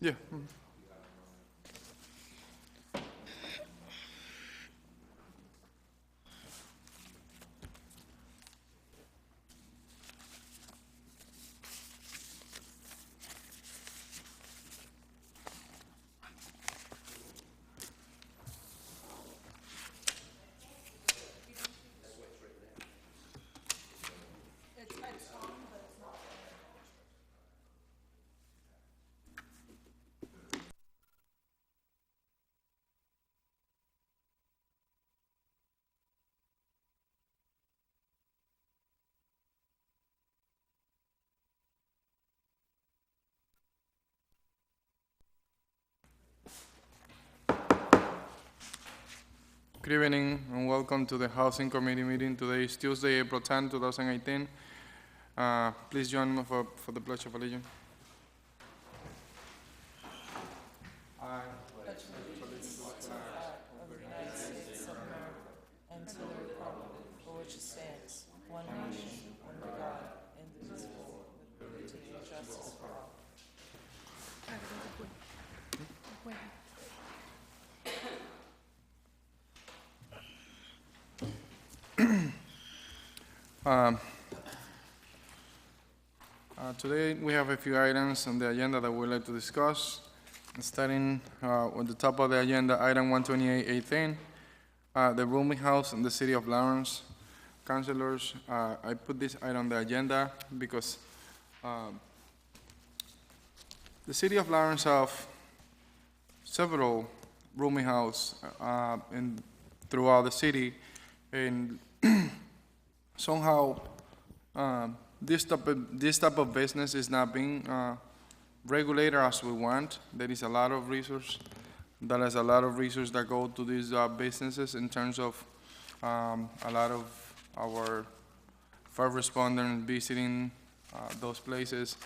Yeah. Good evening and welcome to the Housing Committee meeting. Today is Tuesday, April 10, 2018. Please join me for the Pledge of Allegiance. Um, Today we have a few items on the agenda that we'd like to discuss. Starting with the top of the agenda, item 12818, the rooming house in the city of Lawrence. Councilors, I put this item on the agenda because the city of Lawrence have several rooming house throughout the city, and somehow this type of business is not being regulated as we want. There is a lot of resources. There is a lot of resources that go to these businesses in terms of a lot of our first responders visiting those places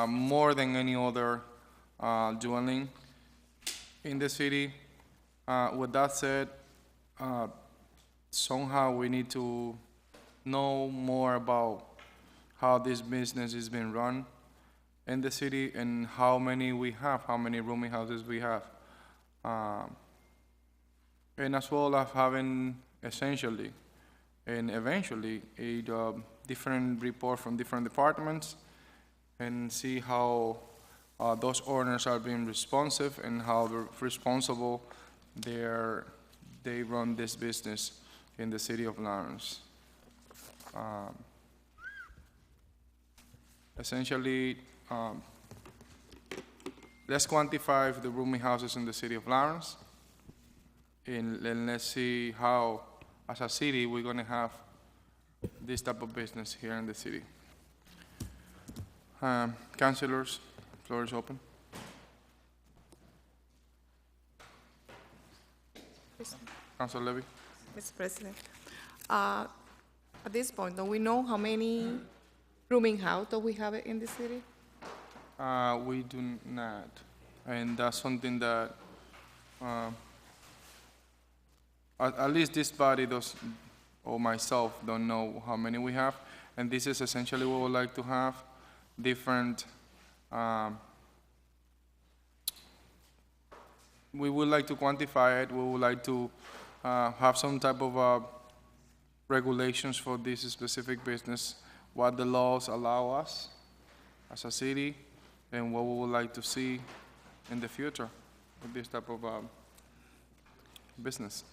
more than any other dwelling in the city. With that said, somehow we need to know more about how this business is being run in the city and how many we have, how many rooming houses we have. And as well as having essentially and eventually a different report from different departments and see how those owners are being responsive and how responsible they run this business in the city of Lawrence. Essentially, let's quantify the rooming houses in the city of Lawrence, and let's see how, as a city, we're gonna have this type of business here in the city. Councilors, floor is open. Councilor Levy. Mr. President, at this point, do we know how many rooming house do we have in the city? We do not, and that's something that at least this body does, or myself, don't know how many we have, and this is essentially what we would like to have, different, we would like to quantify it, we would like to have some type of regulations for this specific business, what the laws allow us as a city, and what we would like to see in the future with this type of business.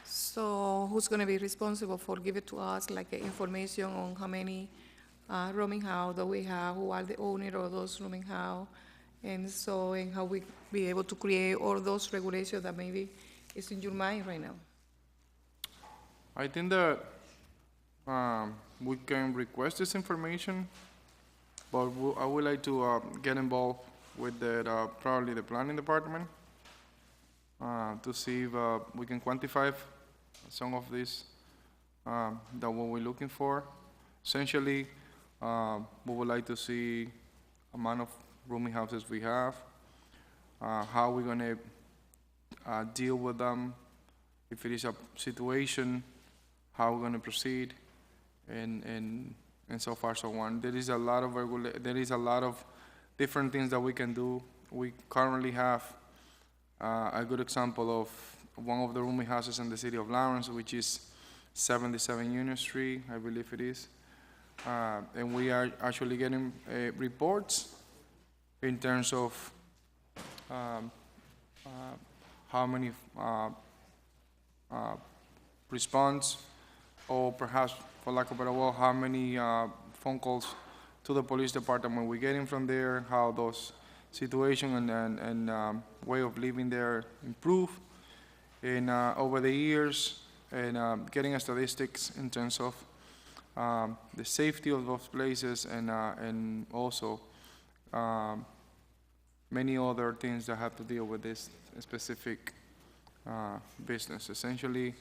So who's going to be responsible for giving to us like information on how many rooming house that we have, who are the owner of those rooming house, and how we be able to create all those regulations that maybe is in your mind right now? I think that we can request this information, but I would like to get involved with probably the planning department to see if we can quantify some of this that what we're looking for. Essentially, we would like to see amount of rooming houses we have, how we're gonna deal with them, if it is a situation, how we're gonna proceed, and so far so on. There is a lot of different things that we can do we currently have a good example of one of the rooming houses in the city of Lawrence, which is 77 Union Street, I believe it is. And we are actually getting reports in terms of how many response, or perhaps, for lack of a better word, how many phone calls to the police department we're getting from there, how those situation and way of living there improve, and over the years, and getting statistics in terms of the safety of those places, and also many other things that have to deal with this specific business. Essentially,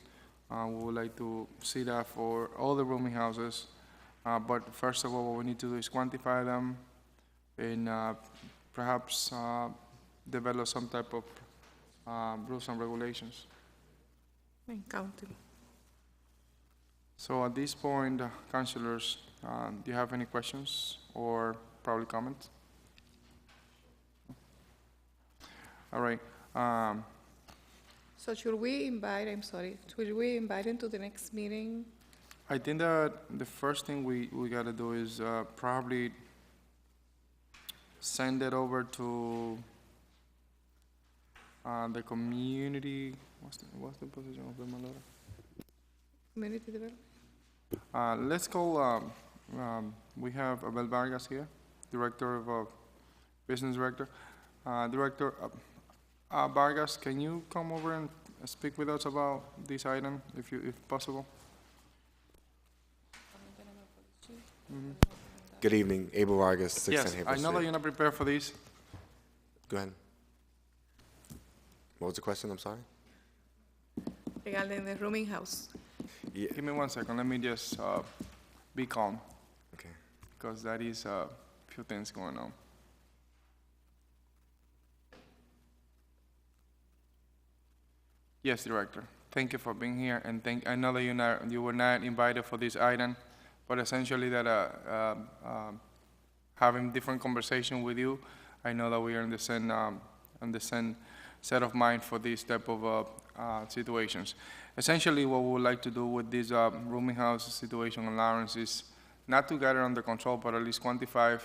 we would like to see that for all the rooming houses, but first of all, what we need to do is quantify them and perhaps develop some type of rules and regulations. And counting. So at this point, councilors, do you have any questions or probably comments? All right. So should we invite him to the next meeting? I think that the first thing we gotta do is probably send it over to the community. What's the position of the Malora? Community development? Let's call, we have Abel Vargas here, Director of Business Director. Director Vargas, can you come over and speak with us about this item, if possible? Good evening, Abel Vargas, 610 Yes, Haverford I know that Street. you're not prepared for this. Go ahead. What was the question? I'm sorry. Regarding the rooming house. Yeah. Give me 1 second, let me just be calm, Okay. because that is a few things going on. Yes, Director, thank you for being here, and I know that you were not invited for this item, but essentially that having different conversation with you, I know that we are on the same set of mind for this type of situations. Essentially, what we would like to do with this rooming house situation in Lawrence is not to get it under control, but at least quantify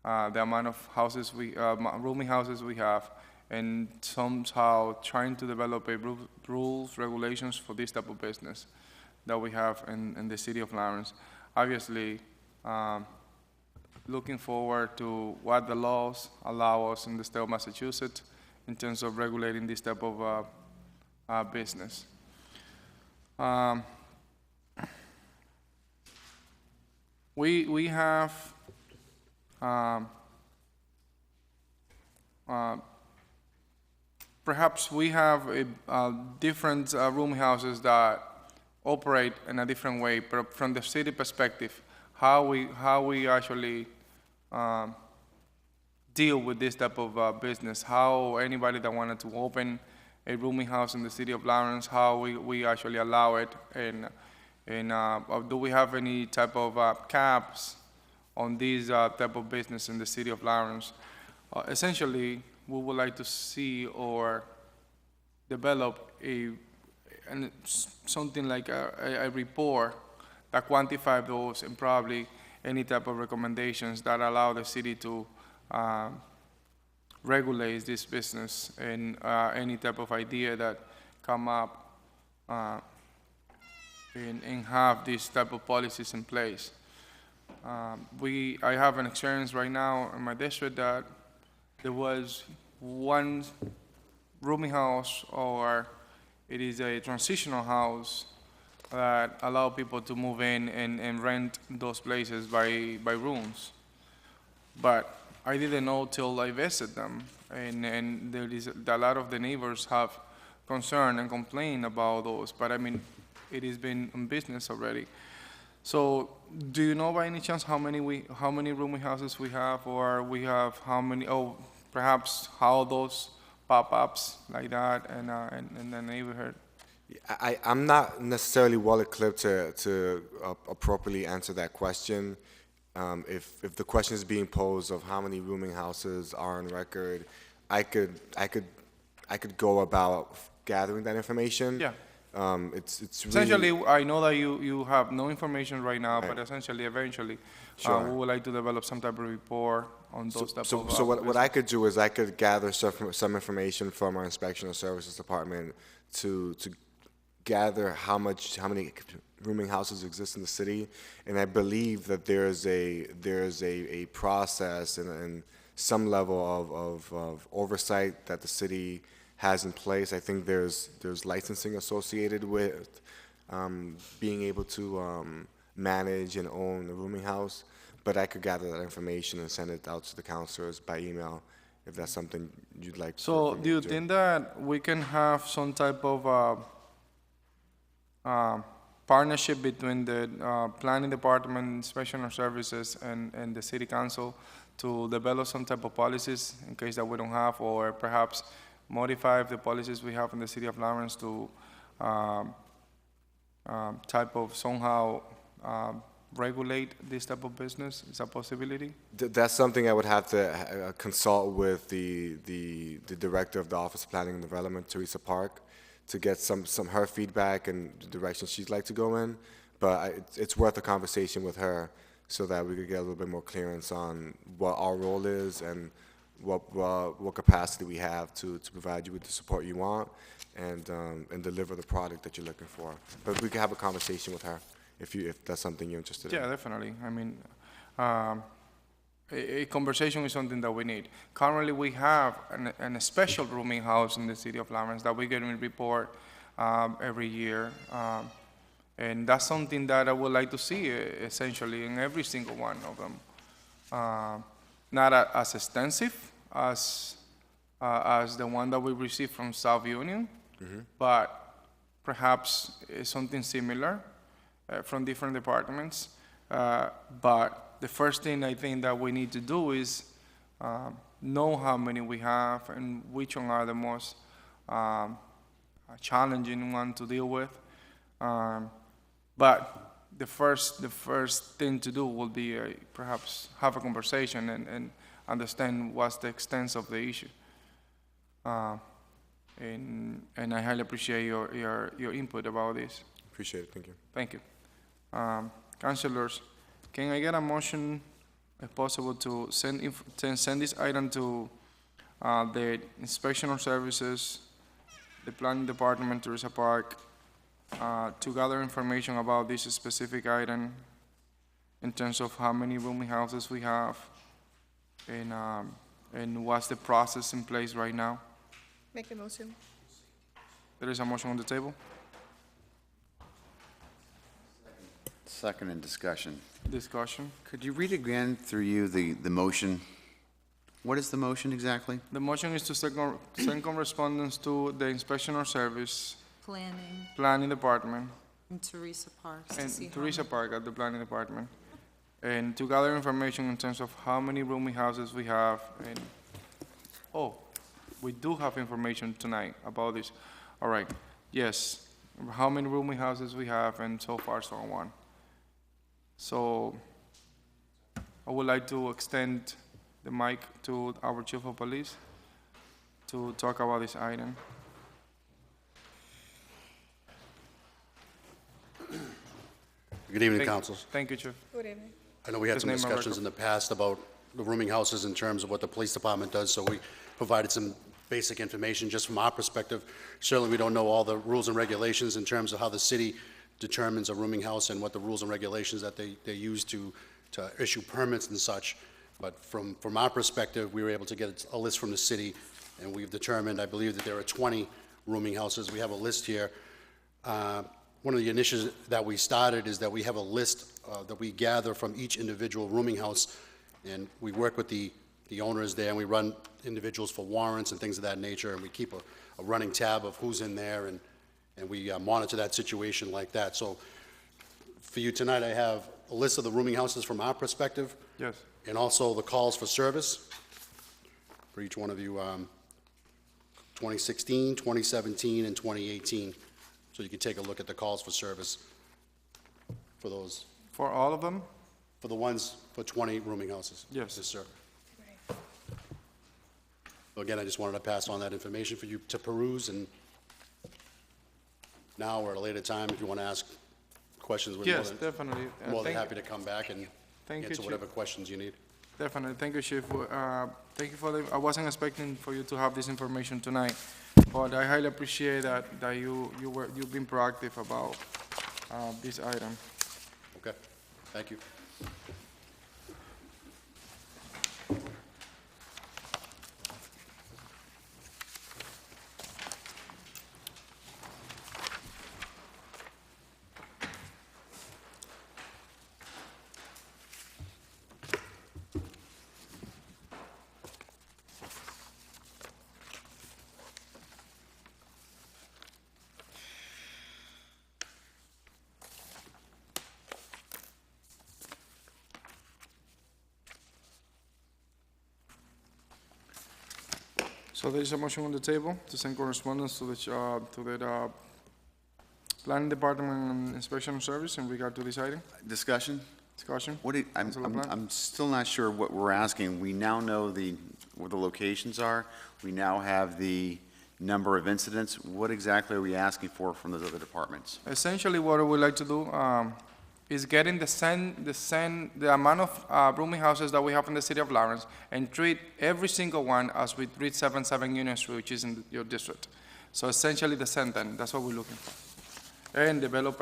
the amount of houses rooming houses we have, and somehow trying to develop rules, regulations for this type of business that we have in the city of Lawrence. Obviously, looking forward to what the laws allow us in the state of Massachusetts in terms of regulating this type of business. We have perhaps we have different rooming houses that operate in a different way, but from the city perspective, how we actually deal with this type of business, how anybody that wanted to open a rooming house in the city of Lawrence, how we actually allow it, and do we have any type of caps on these type of business in the city of Lawrence? Essentially, we would like to see or develop something like a report that quantify those, and probably any type of recommendations that allow the city to regulate this business, and any type of idea that come up and have these type of policies in place. I have an experience right now in my district that there was one rooming house, or it is a transitional house that allow people to move in and rent those places by rooms. But I didn't know till I visited them, and there is a lot of the neighbors have concern and complain about those, but I mean, it has been in business already. So, do you know by any chance how many rooming houses we have, or we have how many? Oh, perhaps how those pop-ups like that in the neighborhood? I'm not necessarily well equipped to appropriately answer that question. If the question is being posed of how many rooming houses are on record, I could go about gathering that information. Yeah. It's really. Essentially, I know that you have no information right now, but Right. essentially, eventually, Sure. we would like to develop some type of report on those type of. So what I could do is I could gather some information from our inspection and services department to gather how many rooming houses exist in the city, and I believe that there's a process and some level of oversight that the city has in place. I think there's licensing associated with being able to manage and own a rooming house. But I could gather that information and send it out to the counselors by email if that's something you'd like. So, for me do you to think that we can have some type of partnership between the planning department, inspection of services, and the city council to develop some type of policies in case that we don't have, or perhaps modify the policies we have in the city of Lawrence to type of somehow regulate this type of business? Is that a possibility? That's something I would have to consult with the director of the Office of Planning and Development, Teresa Park, to get some her feedback and the direction she'd like to go in. But it's worth a conversation with her so that we could get a little bit more clearance on what our role is and what capacity we have to provide you with the support you want and deliver the product that you're looking for. But we could have a conversation with her if that's something you're interested in. Yeah, definitely. I mean, a conversation is something that we need. Currently, we have a special rooming house in the city of Lawrence that we get a report every year. And that's something that I would like to see, essentially, in every single one of them. Not as extensive as the one that we received from South Union, but perhaps something similar from different departments. But the first thing I think that we need to do is know how many we have and which one are the most challenging one to deal with. But the first thing to do will be perhaps have a conversation and understand what's the extent of the issue. And I highly appreciate your input about this. Appreciate it. Thank you. Thank you. Councilors, can I get a motion, if possible, to send this item to the inspection of services, the planning department, Teresa Park, to gather information about this specific item in terms of how many rooming houses we have and what's the process in place right now? Make a motion. There is a motion on the table. Second in discussion. Discussion. Could you read again through you the motion? What is the motion exactly? The motion is to send correspondence to the inspection or service, planning department, And Teresa Parks to and see how Teresa many- Park at the planning department, and to gather information in terms of how many rooming houses we have, and, oh, we do have information tonight about this. All right, yes, how many rooming houses we have, and so far, so on. So, I would like to extend the mic to our chief of police to talk about this item. Good evening, Thank- councils. Thank you, Chief. Good evening. I know we had Just some name and discussions record. in the past about the rooming houses in terms of what the police department does, so we provided some basic information just from our perspective. Certainly, we don't know all the rules and regulations in terms of how the city determines a rooming house and what the rules and regulations that they use to issue permits and such. But from our perspective, we were able to get a list from the city, and we've determined, I believe, that there are 20 rooming houses. We have a list here. One of the initiatives that we started is that we have a list that we gather from each individual rooming house, and we work with the owners there, and we run individuals for warrants and things of that nature, and we keep a running tab of who's in there, and we monitor that situation like that. So for you tonight, I have a list of the rooming houses from our perspective, Yes. and also the calls for service for each one of you, 2016, 2017, and 2018. So you can take a look at the calls for service for those, For all of them? for the ones for 20 rooming houses. Yes. Yes, sir. So again, I just wanted to pass on that information for you to peruse, and now or at a later time, if you want to ask questions, we're Yes, definitely. more than Thank- happy to come back and Thank you, answer Chief. whatever questions you need. Definitely. Thank you, Chief. Thank you for the, I wasn't expecting for you to have this information tonight, but I highly appreciate that you've been proactive about this item. Okay? Thank you. So there is a motion on the table to send correspondence to the Planning Department and Inspection Service in regard to this item. Discussion? Discussion? I'm Councilor Blunt? I'm still not sure what we're asking. We now know where the locations are. We now have the number of incidents. What exactly are we asking for from those other departments? Essentially, what I would like to do is getting the amount of rooming houses that we have in the city of Lawrence and treat every single one as we treat 77 units, which is in your district. So essentially, the same then, that's what we're looking for. And develop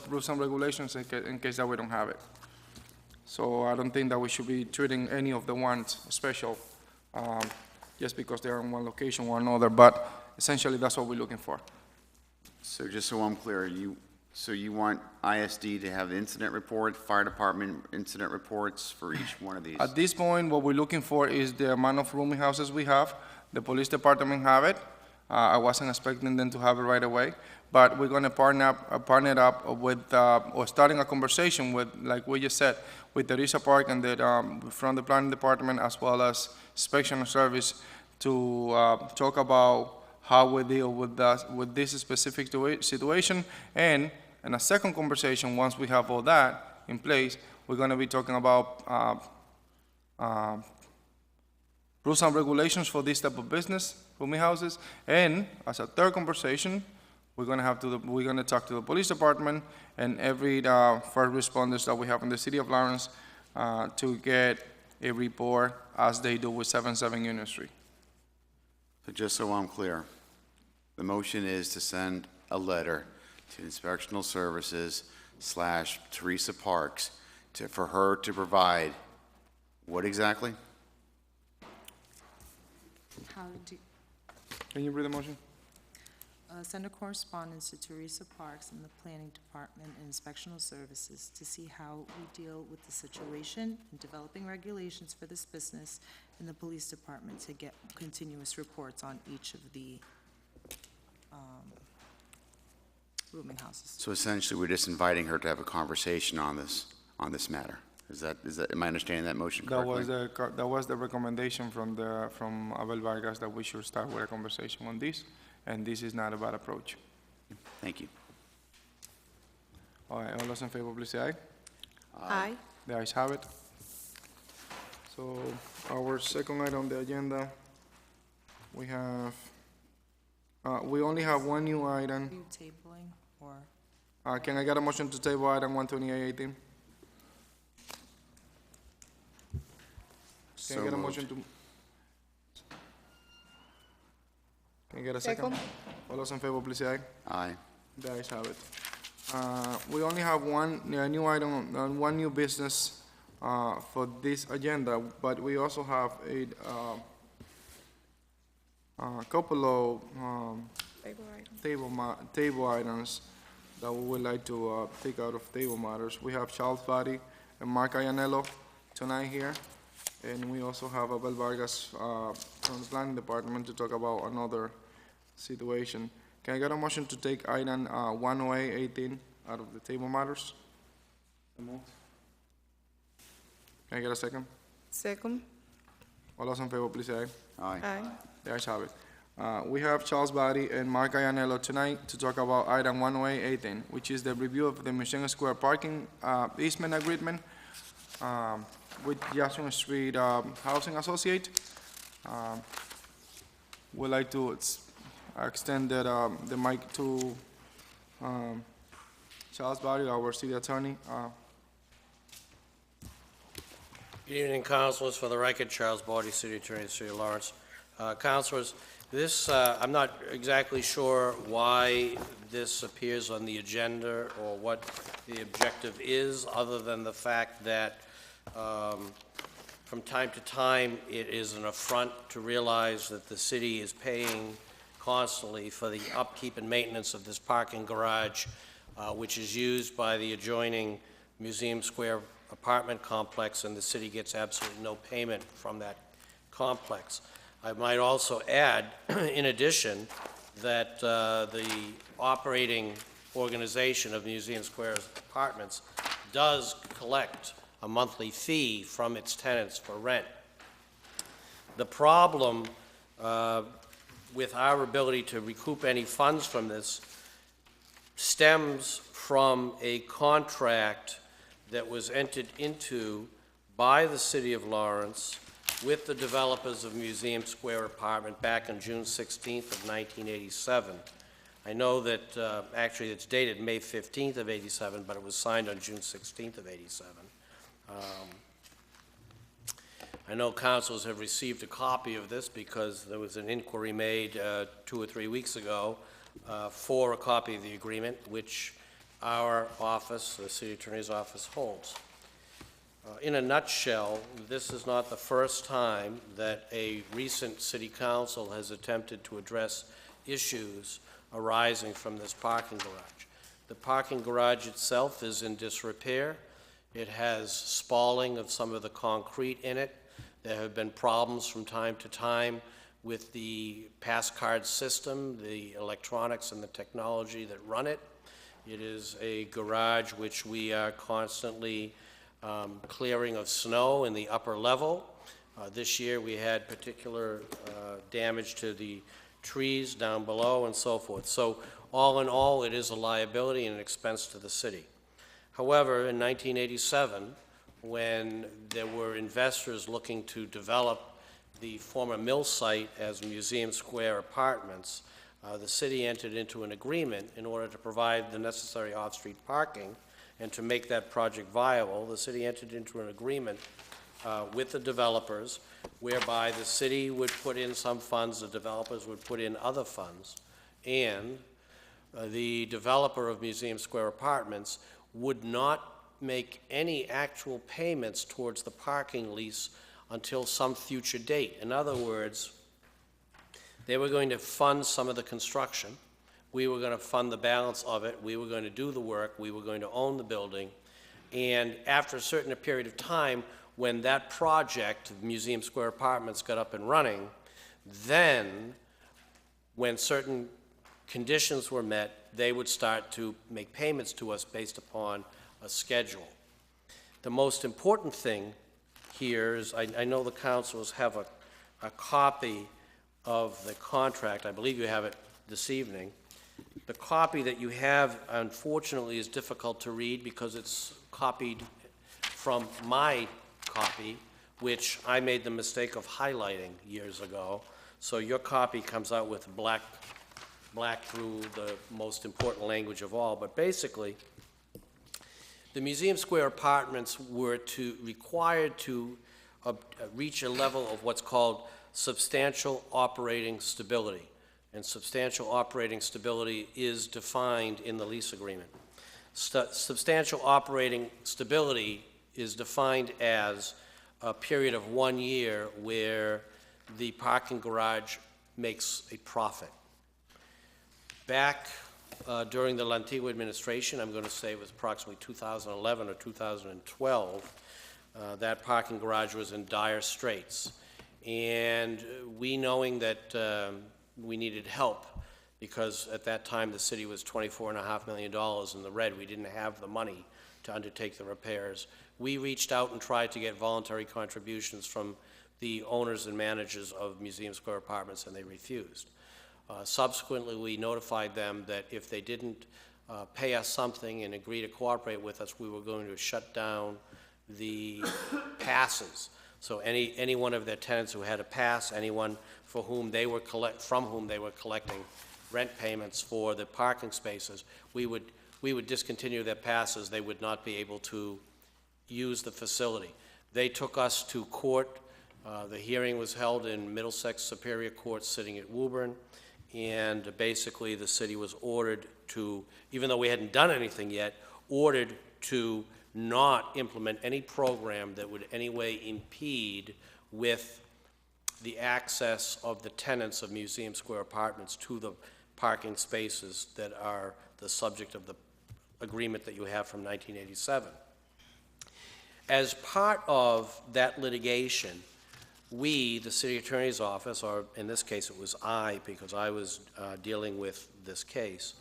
rules and regulations in case that we don't have it. So I don't think that we should be treating any of the ones special, just because they're in one location or another, but essentially, that's what we're looking for. So just so I'm clear, you want ISD to have the incident report, fire department incident reports for each one of these? At this point, what we're looking for is the amount of rooming houses we have. The police department have it. I wasn't expecting them to have it right away, but we're gonna partner up with, or starting a conversation with, like we just said, with Teresa Park and from the planning department as well as inspection service to talk about how we deal with this specific situation. And in a second conversation, once we have all that in place, we're gonna be talking about rules and regulations for this type of business, rooming houses, and as a third conversation, we're gonna talk to the police department and every first responders that we have in the city of Lawrence to get a report as they do with 77 Union Street. So just so I'm clear, the motion is to send a letter to Inspectional Services / Teresa Parks for her to provide what exactly? How do, Can you read the motion? send a correspondence to Teresa Parks and the Planning Department and Inspectional Services to see how we deal with the situation and developing regulations for this business in the police department to get continuous reports on each of the rooming houses. So essentially, we're just inviting her to have a conversation on this matter. Is that, am I understanding that motion correctly? That was the recommendation from Abel Vargas that we should start with a conversation on this, and this is not a bad approach. Thank you. All right, all those in favor, please say aye. Aye. The ayes have it. So our second item on the agenda, we have, we only have one new Are item. you tabling, or? Can I get a motion to table item 12818? Can I get a motion to? Can I get a second? All those in favor, please say aye. Aye. The ayes have it. We only have one new item, one new business for this agenda, but we also have a couple of table items that we would like to take out of table matters. We have Charles Body and Mark Iannello tonight here, and we also have Abel Vargas from the Planning Department to talk about another situation. Can I get a motion to take item 10818 out of the table matters? Can I get a second? Second. All those in favor, please say aye. Aye. Aye. The ayes have it. We have Charles Body and Mark Iannello tonight to talk about item 10818, which is the review of the Museum Square parking easement agreement with Jackson Street Housing Associate. Would like to extend the mic to Charles Body, our city attorney. Good evening, councilors. For the record, Charles Body, City Attorney of the City of Lawrence. Councilors, this, I'm not exactly sure why this appears on the agenda or what the objective is, other than the fact that from time to time, it is an affront to realize that the city is paying constantly for the upkeep and maintenance of this parking garage, which is used by the adjoining Museum Square apartment complex, and the city gets absolutely no payment from that complex. I might also add, in addition, that the operating organization of Museum Square Apartments does collect a monthly fee from its tenants for rent. The problem with our ability to recoup any funds from this stems from a contract that was entered into by the City of Lawrence with the developers of Museum Square Apartment back on June 16th of 1987. I know that actually it's dated May 15th of 87, but it was signed on June 16th of 87. I know councils have received a copy of this because there was an inquiry made 2 or 3 weeks ago for a copy of the agreement, which our office, the City Attorney's Office, holds. In a nutshell, this is not the first time that a recent City Council has attempted to address issues arising from this parking garage. The parking garage itself is in disrepair. It has spalling of some of the concrete in it. There have been problems from time to time with the pass card system, the electronics and the technology that run it. It is a garage which we are constantly clearing of snow in the upper level. This year we had particular damage to the trees down below and so forth. So all in all, it is a liability and an expense to the city. However, in 1987, when there were investors looking to develop the former mill site as Museum Square Apartments, the city entered into an agreement in order to provide the necessary off-street parking and to make that project viable. The city entered into an agreement with the developers whereby the city would put in some funds, the developers would put in other funds, and the developer of Museum Square Apartments would not make any actual payments towards the parking lease until some future date. In other words, they were going to fund some of the construction. We were going to fund the balance of it. We were going to do the work. We were going to own the building. And after a certain period of time, when that project, Museum Square Apartments, got up and running, then when certain conditions were met, they would start to make payments to us based upon a schedule. The most important thing here is, I know the councils have a copy of the contract. I believe you have it this evening. The copy that you have, unfortunately, is difficult to read because it's copied from my copy, which I made the mistake of highlighting years ago. So your copy comes out with black through the most important language of all. But basically, the Museum Square Apartments were required to reach a level of what's called substantial operating stability. And substantial operating stability is defined in the lease agreement. Substantial operating stability is defined as a period of 1 year where the parking garage makes a profit. Back during the Lantigua administration, I'm going to say it was approximately 2011 or 2012, that parking garage was in dire straits. And we, knowing that we needed help, because at that time the city was $24.5 million in the red, we didn't have the money to undertake the repairs. We reached out and tried to get voluntary contributions from the owners and managers of Museum Square Apartments, and they refused. Subsequently, we notified them that if they didn't pay us something and agree to cooperate with us, we were going to shut down the passes. So any one of their tenants who had a pass, anyone for whom they were from whom they were collecting rent payments for the parking spaces, we would discontinue their passes. They would not be able to use the facility. They took us to court. The hearing was held in Middlesex Superior Court, sitting at Woburn, and basically the city was ordered to, even though we hadn't done anything yet, ordered to not implement any program that would in any way impede with the access of the tenants of Museum Square Apartments to the parking spaces that are the subject of the agreement that you have from 1987. As part of that litigation, we, the city attorney's office, or in this case it was I, because I was dealing with this case,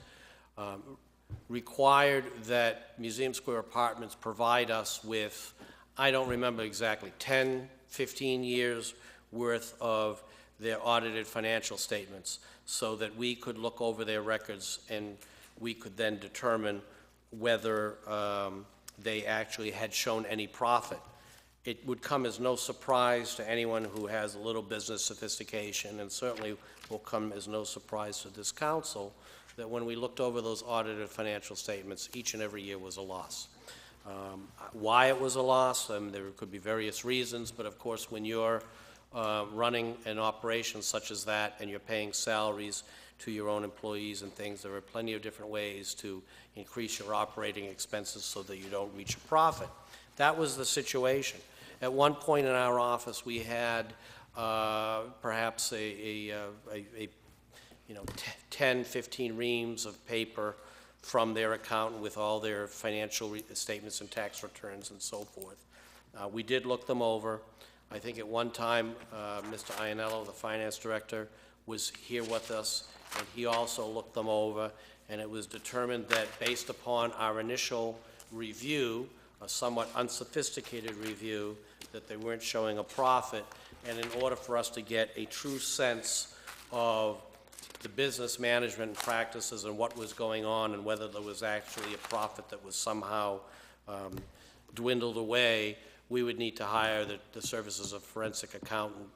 required that Museum Square Apartments provide us with, I don't remember exactly, 10, 15 years worth of their audited financial statements so that we could look over their records and we could then determine whether they actually had shown any profit. It would come as no surprise to anyone who has a little business sophistication, and certainly will come as no surprise to this council, that when we looked over those audited financial statements, each and every year was a loss. Why it was a loss, there could be various reasons, but of course when you're running an operation such as that and you're paying salaries to your own employees and things, there are plenty of different ways to increase your operating expenses so that you don't reach a profit. That was the situation. At one point in our office, we had perhaps 10, 15 reams of paper from their accountant with all their financial statements and tax returns and so forth. We did look them over. I think at one time, Mr. Iannello, the finance director, was here with us, and he also looked them over, and it was determined that based upon our initial review, a somewhat unsophisticated review, that they weren't showing a profit, and in order for us to get a true sense of the business management practices and what was going on and whether there was actually a profit that was somehow dwindled away, we would need to hire the services of forensic accountant,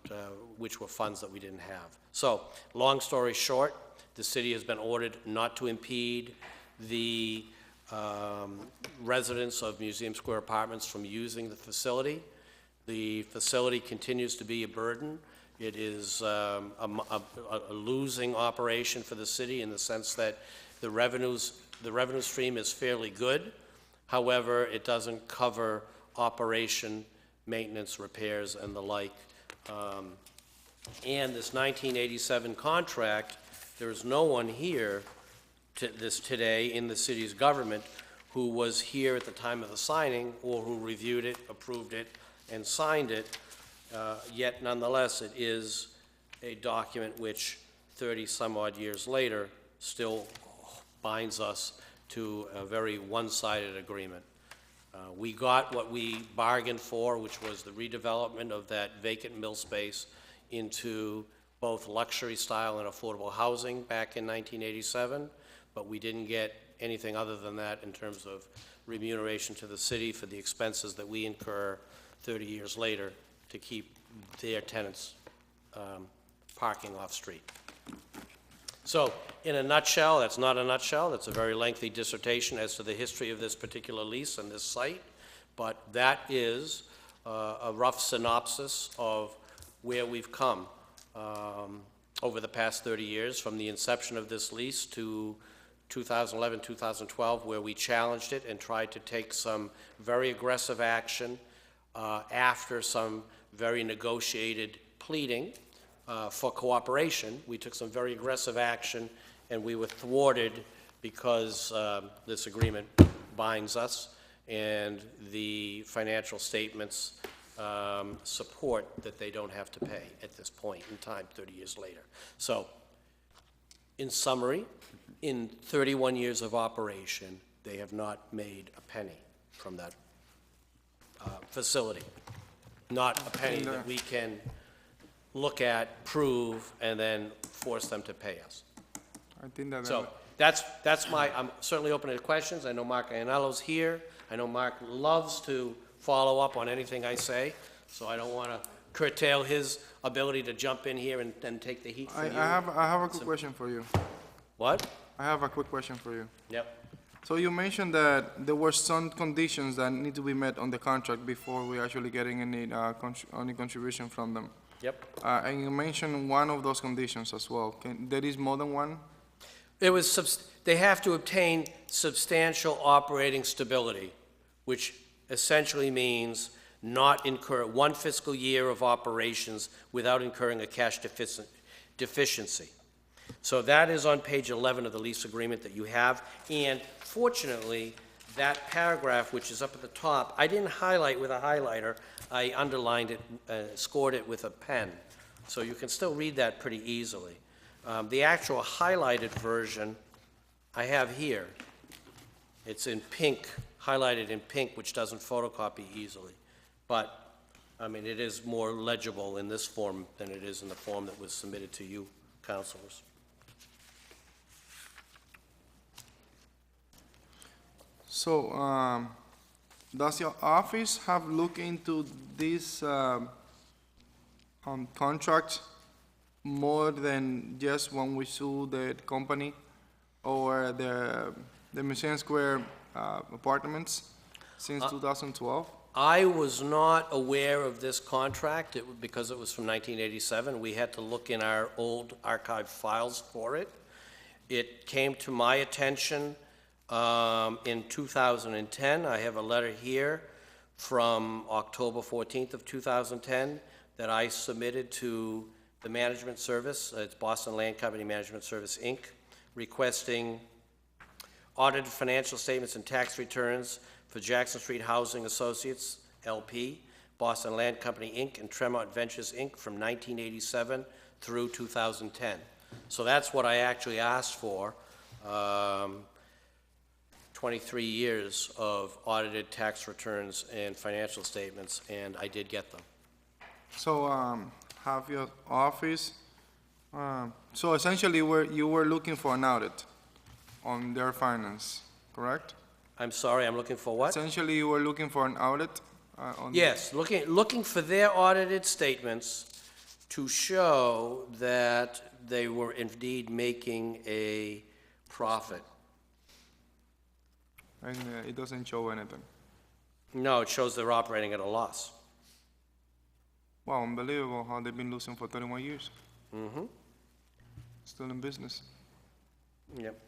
which were funds that we didn't have. So, long story short, the city has been ordered not to impede the residents of Museum Square Apartments from using the facility. The facility continues to be a burden. It is a losing operation for the city in the sense that the revenue stream is fairly good. However, it doesn't cover operation, maintenance, repairs, and the like. And this 1987 contract, there is no one here today in the city's government who was here at the time of the signing or who reviewed it, approved it, and signed it. Yet nonetheless, it is a document which 30-some-odd years later still binds us to a very one-sided agreement. We got what we bargained for, which was the redevelopment of that vacant mill space into both luxury style and affordable housing back in 1987, but we didn't get anything other than that in terms of remuneration to the city for the expenses that we incur 30 years later to keep their tenants parking off-street. So, in a nutshell, that's not a nutshell, that's a very lengthy dissertation as to the history of this particular lease and this site, but that is a rough synopsis of where we've come over the past 30 years, from the inception of this lease to 2011, 2012, where we challenged it and tried to take some very aggressive action after some very negotiated pleading for cooperation. We took some very aggressive action, and we were thwarted because this agreement binds us, and the financial statements support that they don't have to pay at this point in time, 30 years later. So, in summary, in 31 years of operation, they have not made a penny from that facility. Not a penny that we can look at, prove, and then force them to pay us. I think that. So that's my, I'm certainly open to questions. I know Mark Iannello's here. I know Mark loves to follow up on anything I say. So I don't want to curtail his ability to jump in here and take the heat I from you. have a quick question for you. What? I have a quick question for you. Yep. So you mentioned that there were some conditions that need to be met on the contract before we actually getting any contribution from them. Yep. And you mentioned one of those conditions as well. There is more than one? They have to obtain substantial operating stability, which essentially means not incur one fiscal year of operations without incurring a cash deficiency. So that is on page 11 of the lease agreement that you have, and fortunately, that paragraph, which is up at the top, I didn't highlight with a highlighter, I underlined it, scored it with a pen, so you can still read that pretty easily. The actual highlighted version I have here. It's in pink, highlighted in pink, which doesn't photocopy easily. But, I mean, it is more legible in this form than it is in the form that was submitted to you, councilors. So, does your office have looked into this contract more than just when we sue the company or the Museum Square apartments since 2012? I was not aware of this contract because it was from 1987. We had to look in our old archive files for it. It came to my attention in 2010. I have a letter here from October 14th of 2010 that I submitted to the management service. It's Boston Land Company Management Service, Inc., requesting audited financial statements and tax returns for Jackson Street Housing Associates, LP, Boston Land Company, Inc., and Tremont Ventures, Inc. from 1987 through 2010. So that's what I actually asked for, 23 years of audited tax returns and financial statements, and I did get them. So, have your office, so essentially you were looking for an audit on their finance, correct? I'm sorry, I'm looking for what? Essentially, you were looking for an audit on. Yes, looking for their audited statements to show that they were indeed making a profit. And it doesn't show anything. No, it shows they're operating at a loss. Wow, unbelievable how they've been losing for 31 years. Mm-hmm. Still in business. Yep.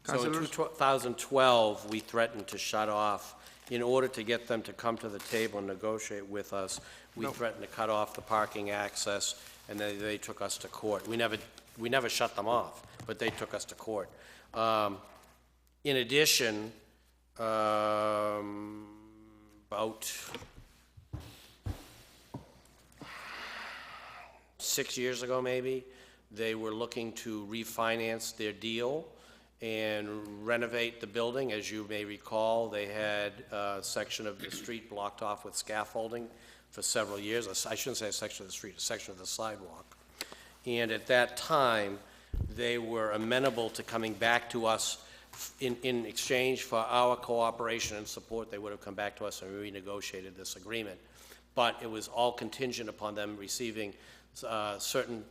So in Councilors? 2012, we threatened to shut off, in order to get them to come to the table and negotiate with us, we No. threatened to cut off the parking access, and then they took us to court. We never shut them off, but they took us to court. In addition, about 6 years ago, maybe, they were looking to refinance their deal and renovate the building. As you may recall, they had a section of the street blocked off with scaffolding for several years. I shouldn't say a section of the street, a section of the sidewalk. And at that time, they were amenable to coming back to us in exchange for our cooperation and support. They would have come back to us and renegotiated this agreement. But it was all contingent upon them receiving certain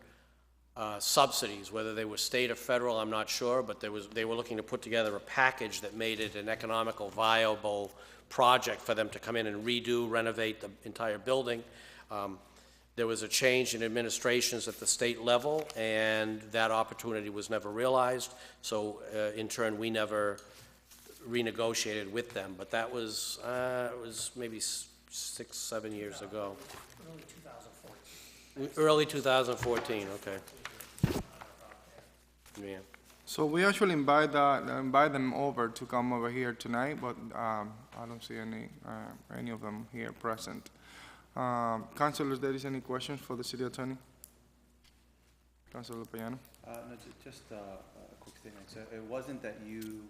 subsidies, whether they were state or federal, I'm not sure, but they were looking to put together a package that made it an economical, viable project for them to come in and redo, renovate the entire building. There was a change in administrations at the state level, and that opportunity was never realized. So in turn, we never renegotiated with them. But that was, it was maybe 6, 7 years ago. Early 2014, okay. Yeah. So we actually invite them over to come over here tonight, but I don't see any of them here present. Councilors, there is any questions for the city attorney? Councilor Payano? No, just a quick statement. So it wasn't that you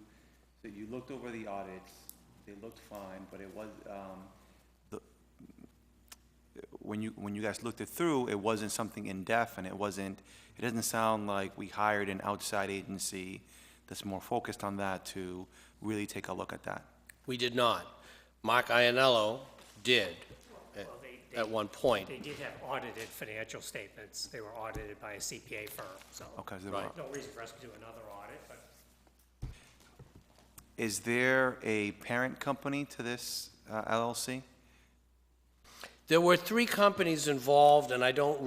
looked over the audits, they looked fine, but it was, when you guys looked it through, it wasn't something in-depth, and it doesn't sound like we hired an outside agency that's more focused on that to really take a look at that. We did not. Mark Ianello did at- Well, they- at one point. They did have audited financial statements. They were audited by a CPA firm, so. Okay, so Right. No reason for us to do another audit, but is there a parent company to this LLC? There were three companies involved, and I don't,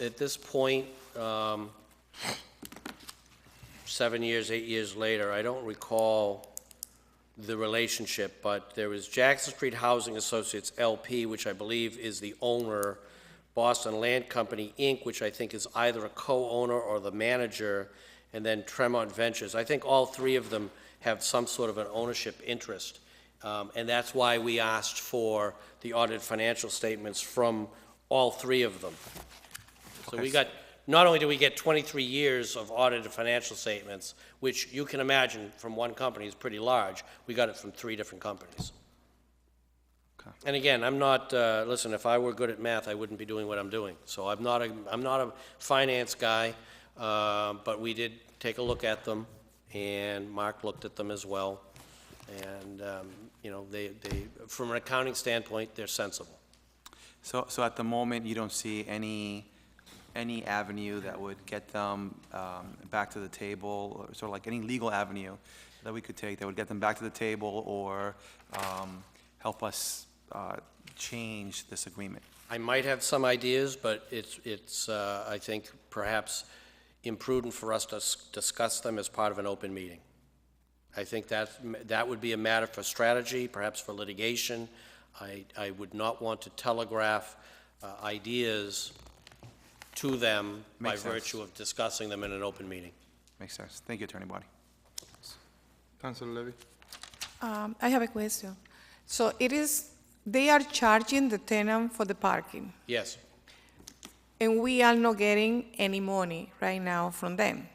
at this point, 7 years, 8 years later, I don't recall the relationship, but there was Jackson Street Housing Associates LP, which I believe is the owner, Boston Land Company, Inc., which I think is either a co-owner or the manager, and then Tremont Ventures. I think all three of them have some sort of an ownership interest. And that's why we asked for the audited financial statements from all three of them. So we got, not only do we get 23 years of audited financial statements, which you can imagine from one company is pretty large, we got it from three different companies. Okay. And again, I'm not, listen, if I were good at math, I wouldn't be doing what I'm doing. So I'm not a finance guy, but we did take a look at them, and Mark looked at them as well. And, they, from an accounting standpoint, they're sensible. So at the moment, you don't see any avenue that would get them back to the table, or sort of like any legal avenue that we could take that would get them back to the table or help us change this agreement? I might have some ideas, but it's I think, perhaps imprudent for us to discuss them as part of an open meeting. I think that would be a matter for strategy, perhaps for litigation. I would not want to telegraph ideas to them by Makes sense. virtue of discussing them in an open meeting. Makes sense. Thank you, Attorney Bonnie. Councilor Levy? I have a question. So they are charging the tenant for the parking, Yes, and we are not getting any money right now from them.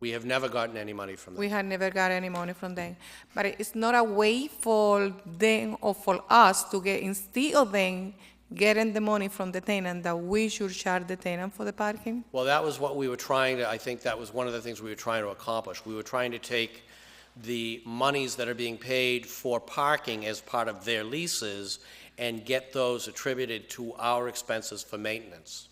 we have never gotten any money from them. We have never got any money from them. But it's not a way for them or for us to get, instead of them getting the money from the tenant, that we should charge the tenant for the parking? Well, that was what we were trying to, I think that was one of the things we were trying to accomplish. We were trying to take the monies that are being paid for parking as part of their leases and get those attributed to our expenses for maintenance.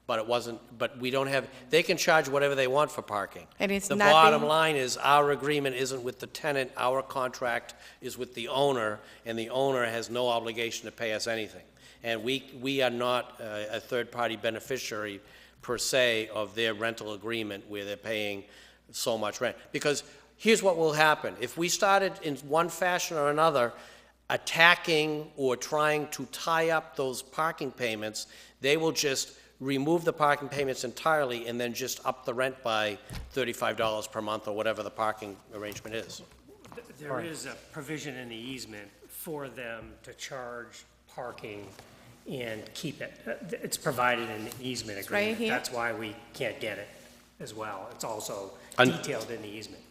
But it wasn't, but we don't have, they can charge whatever they want for parking. And it's The nothing- bottom line is, our agreement isn't with the tenant, our contract is with the owner, and the owner has no obligation to pay us anything. And we are not a third-party beneficiary, per se, of their rental agreement where they're paying so much rent. Because here's what will happen. If we started in one fashion or another attacking or trying to tie up those parking payments, they will just remove the parking payments entirely and then just up the rent by $35 per month or whatever the parking arrangement is. there is a provision in the easement for them to charge parking and keep it. It's provided in the easement right agreement. here. That's why we can't get it as well. It's also Un- detailed in the easement.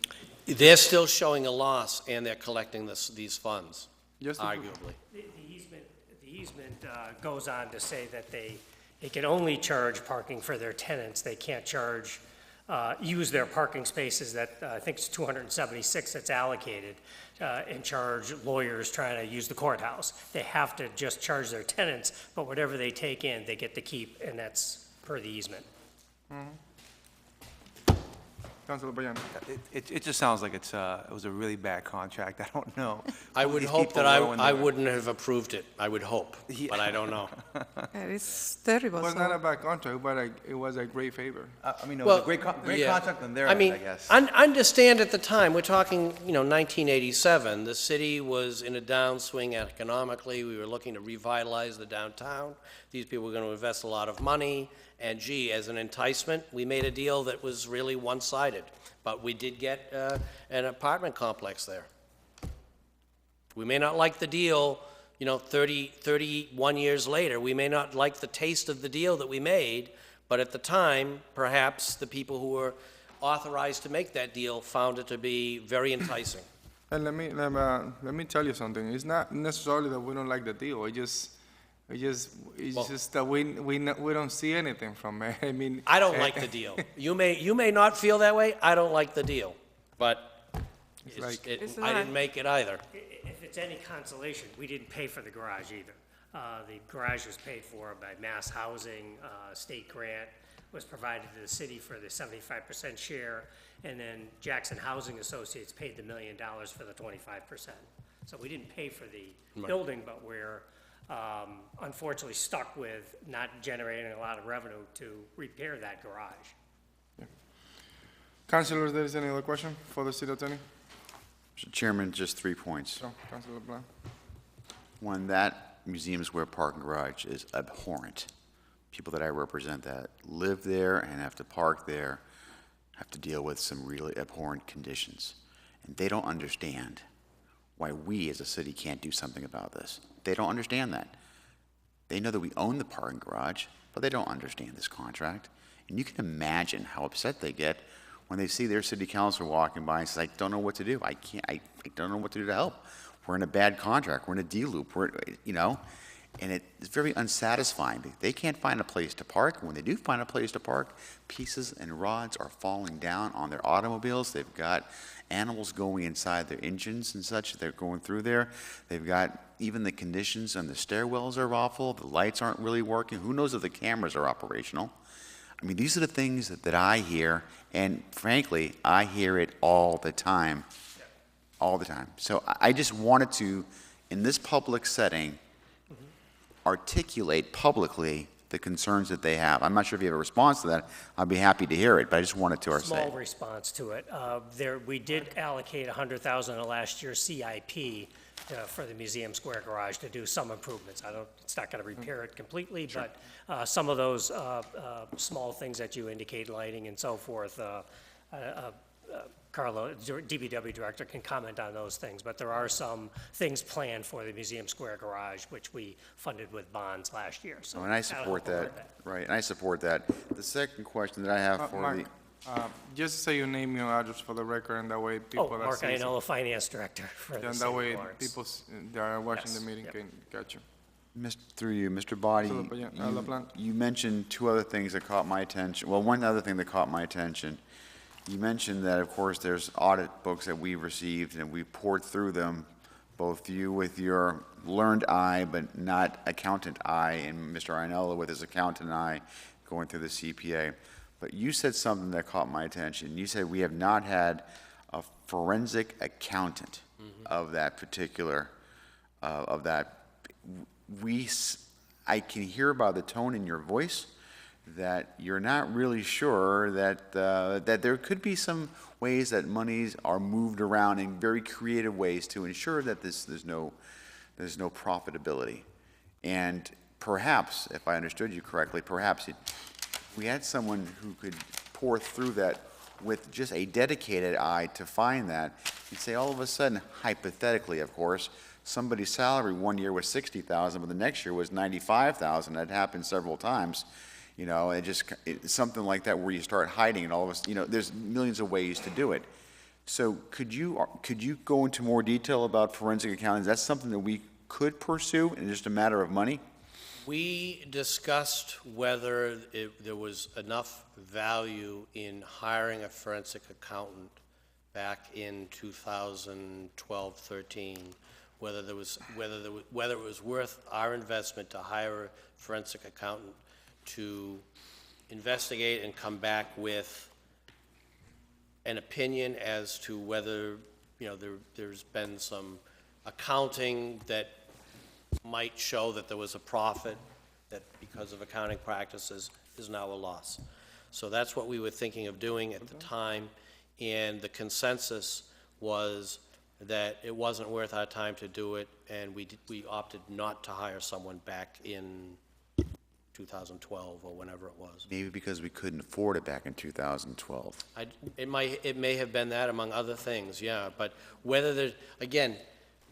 They're still showing a loss and they're collecting these funds, Just to- arguably. The easement goes on to say that they can only charge parking for their tenants. They can't use their parking spaces that, I think it's 276 that's allocated, and charge lawyers trying to use the courthouse. They have to just charge their tenants, but whatever they take in, they get to keep, and that's per the easement. Councilor Bayani? It just sounds like it was a really bad contract. I don't know. I who would these hope people that were when they I were- wouldn't have approved it. I would hope, Yeah. but I don't know. It's terrible. It was So- not a bad contract, but it was a great favor. I mean, it Well, was a great yeah. contract on their I end, mean, I guess. understand at the time, we're talking, 1987, the city was in a downswing economically, we were looking to revitalize the downtown, these people were going to invest a lot of money, and gee, as an enticement, we made a deal that was really one-sided, but we did get an apartment complex there. We may not like the deal, 31 years later, we may not like the taste of the deal that we made, but at the time, perhaps the people who were authorized to make that deal found it to be very enticing. And let me tell you something. It's not necessarily that we don't like the deal. It's just that we don't see anything from it. I mean, I don't like the deal. You may not feel that way, I don't like the deal, but like- It's I didn't not- make it either. If it's any consolation, we didn't pay for the garage either. The garage was paid for by Mass Housing, state grant was provided to the city for the 75% share, and then Jackson Housing Associates paid the $1 million for the 25%. So we didn't pay for the building, but we're unfortunately stuck with not generating a lot of revenue to repair that garage. Councilors, there is any other question for the city attorney? Mr. Chairman, just 3 points. No, Councilor Blunt. One, that Museum Square parking garage is abhorrent. People that I represent that live there and have to park there have to deal with some really abhorrent conditions. And they don't understand why we as a city can't do something about this. They don't understand that. They know that we own the parking garage, but they don't understand this contract. And you can imagine how upset they get when they see their city councilor walking by and says, I don't know what to do. I don't know what to do to help. We're in a bad contract. We're in a D-loop. And it's very unsatisfying. They can't find a place to park. And when they do find a place to park, pieces and rods are falling down on their automobiles. They've got animals going inside their engines and such. They're going through there. They've got even the conditions on the stairwells are awful. The lights aren't really working. Who knows if the cameras are operational? I mean, these are the things that I hear, and frankly, I hear it all the time. All the time. So I just wanted to, in this public setting, articulate publicly the concerns that they have. I'm not sure if you have a response to that. I'd be happy to hear it, but I just wanted to say. Small response to it. We did allocate $100,000 in last year's CIP for the Museum Square garage to do some improvements. It's not going to repair it completely, but some of those small things that you indicate, lighting and so forth, Carlo, DPW director, can comment on those things, but there are some things planned for the Museum Square garage, which we funded with bonds last year. So And I support that, right, and I support that. The second question that I have for Mark, just say your name, your address for the record, and that way people that Mark see it- Iannello, finance director for the and city that of way Lawrence. people that are watching Yes, the meeting yep. can got you. Through you, Mr. Body, LaPlante. you mentioned 2 other things that caught my attention. Well, one other thing that caught my attention. You mentioned that, of course, there's audit books that we received, and we poured through them, both you with your learned eye, but not accountant eye, and Mr. Iannello with his accountant eye, going through the CPA. But you said something that caught my attention. You said we have not had a forensic accountant of that particular, I can hear by the tone in your voice that you're not really sure that there could be some ways that monies are moved around in very creative ways to ensure that there's no profitability. And perhaps, if I understood you correctly, perhaps we had someone who could pour through that with just a dedicated eye to find that, you'd say all of a sudden, hypothetically, of course, somebody's salary one year was $60,000, but the next year was $95,000. That happened several times. It's something like that where you start hiding and all of us, there's millions of ways to do it. So could you go into more detail about forensic accounting? Is that something that we could pursue in just a matter of money? We discussed whether there was enough value in hiring a forensic accountant back in 2012-13, whether it was worth our investment to hire a forensic accountant to investigate and come back with an opinion as to whether, there's been some accounting that might show that there was a profit that, because of accounting practices, is now a loss. So that's what we were thinking of doing at the time, and the consensus was that it wasn't worth our time to do it, and we opted not to hire someone back in 2012 or whenever it was. Maybe because we couldn't afford it back in 2012. It may have been that, among other things, yeah, but whether there's, again,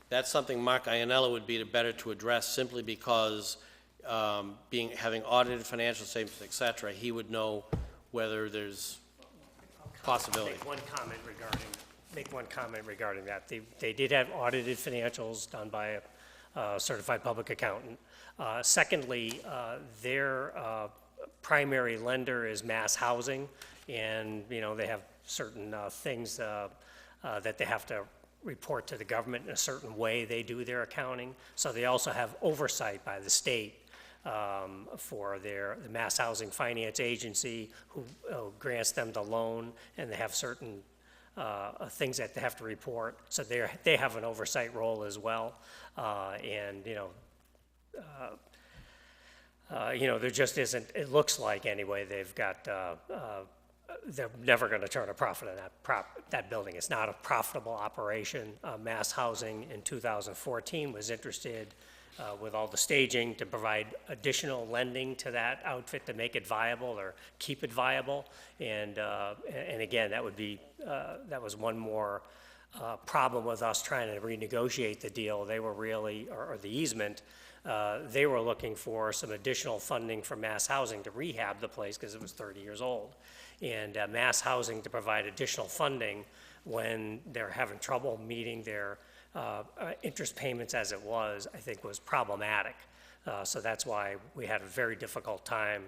that's something Mark Iannello would be better to address, simply because having audited financial statements, et cetera, he would know whether there's possibility. Make one comment regarding that. They did have audited financials done by a certified public accountant. Secondly, their primary lender is Mass Housing, and they have certain things that they have to report to the government in a certain way they do their accounting. So they also have oversight by the state for the Mass Housing Finance Agency, who grants them the loan, and they have certain things that they have to report. So they have an oversight role as well. And, there just isn't, it looks like anyway, they've got, they're never going to turn a profit on that building. It's not a profitable operation. Mass Housing in 2014 was interested with all the staging to provide additional lending to that outfit to make it viable or keep it viable. And again, that would be, that was one more problem with us trying to renegotiate the deal. They were really, or the easement, they were looking for some additional funding from Mass Housing to rehab the place because it was 30 years old. And Mass Housing to provide additional funding when they're having trouble meeting their interest payments as it was, I think was problematic. So that's why we had a very difficult time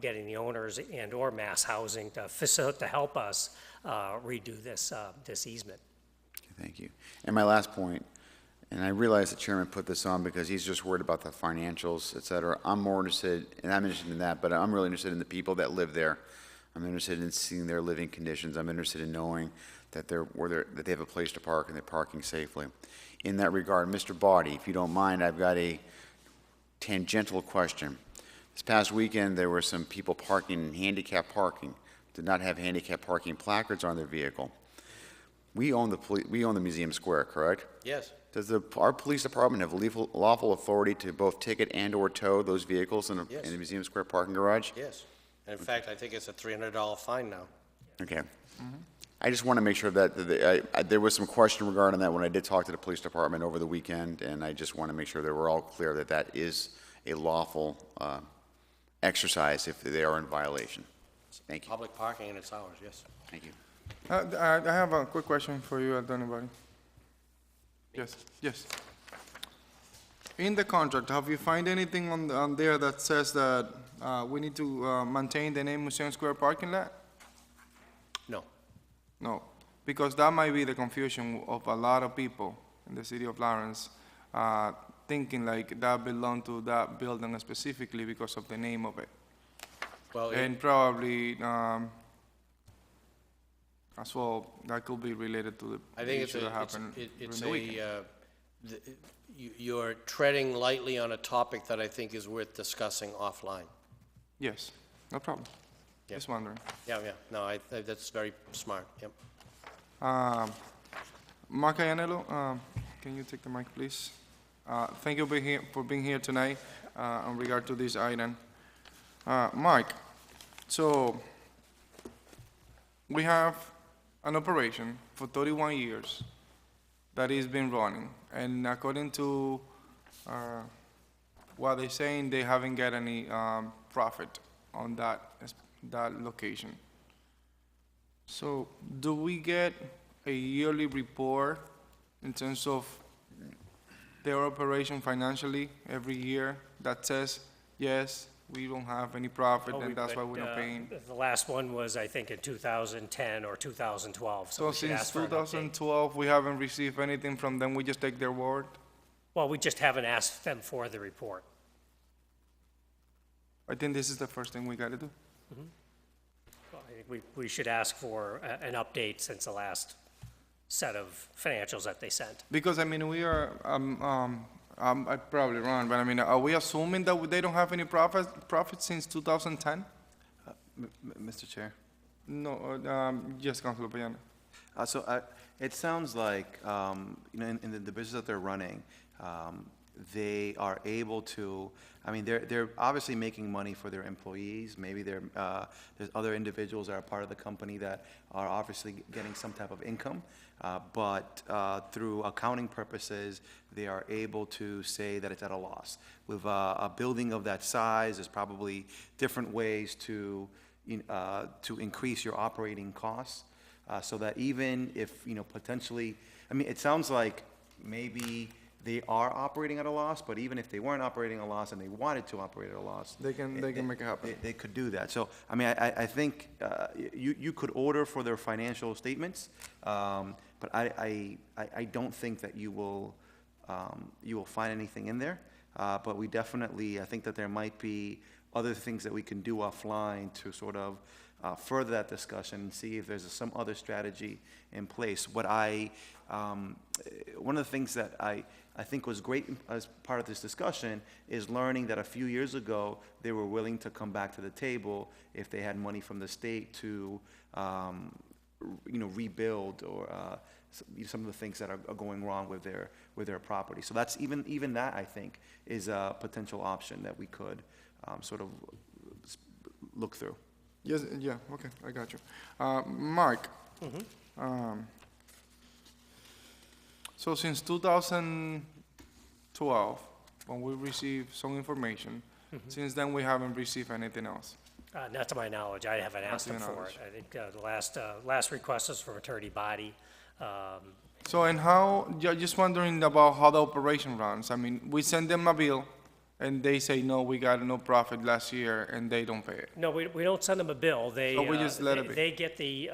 getting the owners and/or Mass Housing to help us redo this easement. Thank you. And my last point, and I realize the chairman put this on because he's just worried about the financials, et cetera. I'm more interested, and I'm interested in that, but I'm really interested in the people that live there. I'm interested in seeing their living conditions. I'm interested in knowing that that they have a place to park and they're parking safely. In that regard, Mr. Bawdy, if you don't mind, I've got a tangential question. This past weekend, there were some people parking in handicap parking, did not have handicap parking placards on their vehicle. We own the Museum Square, correct? Yes. Does our police department have lawful authority to both ticket and/or tow those vehicles in the Museum Square parking garage? Yes. And in fact, I think it's a $300 fine now. Okay. I just want to make sure that there was some question regarding that when I did talk to the police department over the weekend, and I just want to make sure that we're all clear that that is a lawful exercise if they are in violation. Thank you. Public parking and it's ours, yes. Thank you. I have a quick question for you, anybody. Yes. In the contract, have you find anything on there that says that we need to maintain the name Museum Square parking lot? No. No, because that might be the confusion of a lot of people in the city of Lawrence, thinking like that belonged to that building specifically because of the name of it. Well, And probably, as well, that could be related to I the think issue that happened it's during the weekend. you're treading lightly on a topic that I think is worth discussing offline. Yes, no problem. Yeah. Just wondering. Yeah, no, that's very smart, yep. Mark Iannello, can you take the mic, please? Thank you for being here tonight in regard to this item. Mark, so we have an operation for 31 years that has been running, and according to what they're saying, they haven't got any profit on that location. So do we get a yearly report in terms of their operation financially every year that says, yes, we don't have any profit and that's why we're not paying? The last one was, I think, in 2010 or 2012. So we should since ask for an update. 2012, we haven't received anything from them, we just take their word? Well, we just haven't asked them for the report. I think this is the first thing we gotta do. Well, I think we should ask for an update since the last set of financials that they sent. Because, I mean, we are, I'm probably wrong, but I mean, are we assuming that they don't have any profit since 2010? Mr. Chair. No, yes, Councilor Payano. It sounds like, in the business that they're running, they are able to, I mean, they're obviously making money for their employees. Maybe there's other individuals that are part of the company that are obviously getting some type of income. But through accounting purposes, they are able to say that it's at a loss. With a building of that size, there's probably different ways to increase your operating costs, so that even if, potentially, I mean, it sounds like maybe they are operating at a loss, but even if they weren't operating at a loss and they wanted to operate at a loss, They can make it happen. they could do that. So, I mean, I think you could order for their financial statements, but I don't think that you will find anything in there. But we definitely, I think that there might be other things that we can do offline to sort of further that discussion and see if there's some other strategy in place. One of the things that I think was great as part of this discussion is learning that a few years ago, they were willing to come back to the table if they had money from the state to, rebuild or some of the things that are going wrong with their property. So that's even that, I think, is a potential option that we could sort of look through. Yes, yeah, okay, I got you. Mark? So since 2012, when we received some information, since then we haven't received anything else. Not to my knowledge, I haven't asked to them your for it. knowledge. I think the last request was from attorney body. So, and how, just wondering about how the operation runs. I mean, we send them a bill, and they say, no, we got no profit last year, and they don't pay it. No, we don't send them a bill. They, So we just let it be. They get the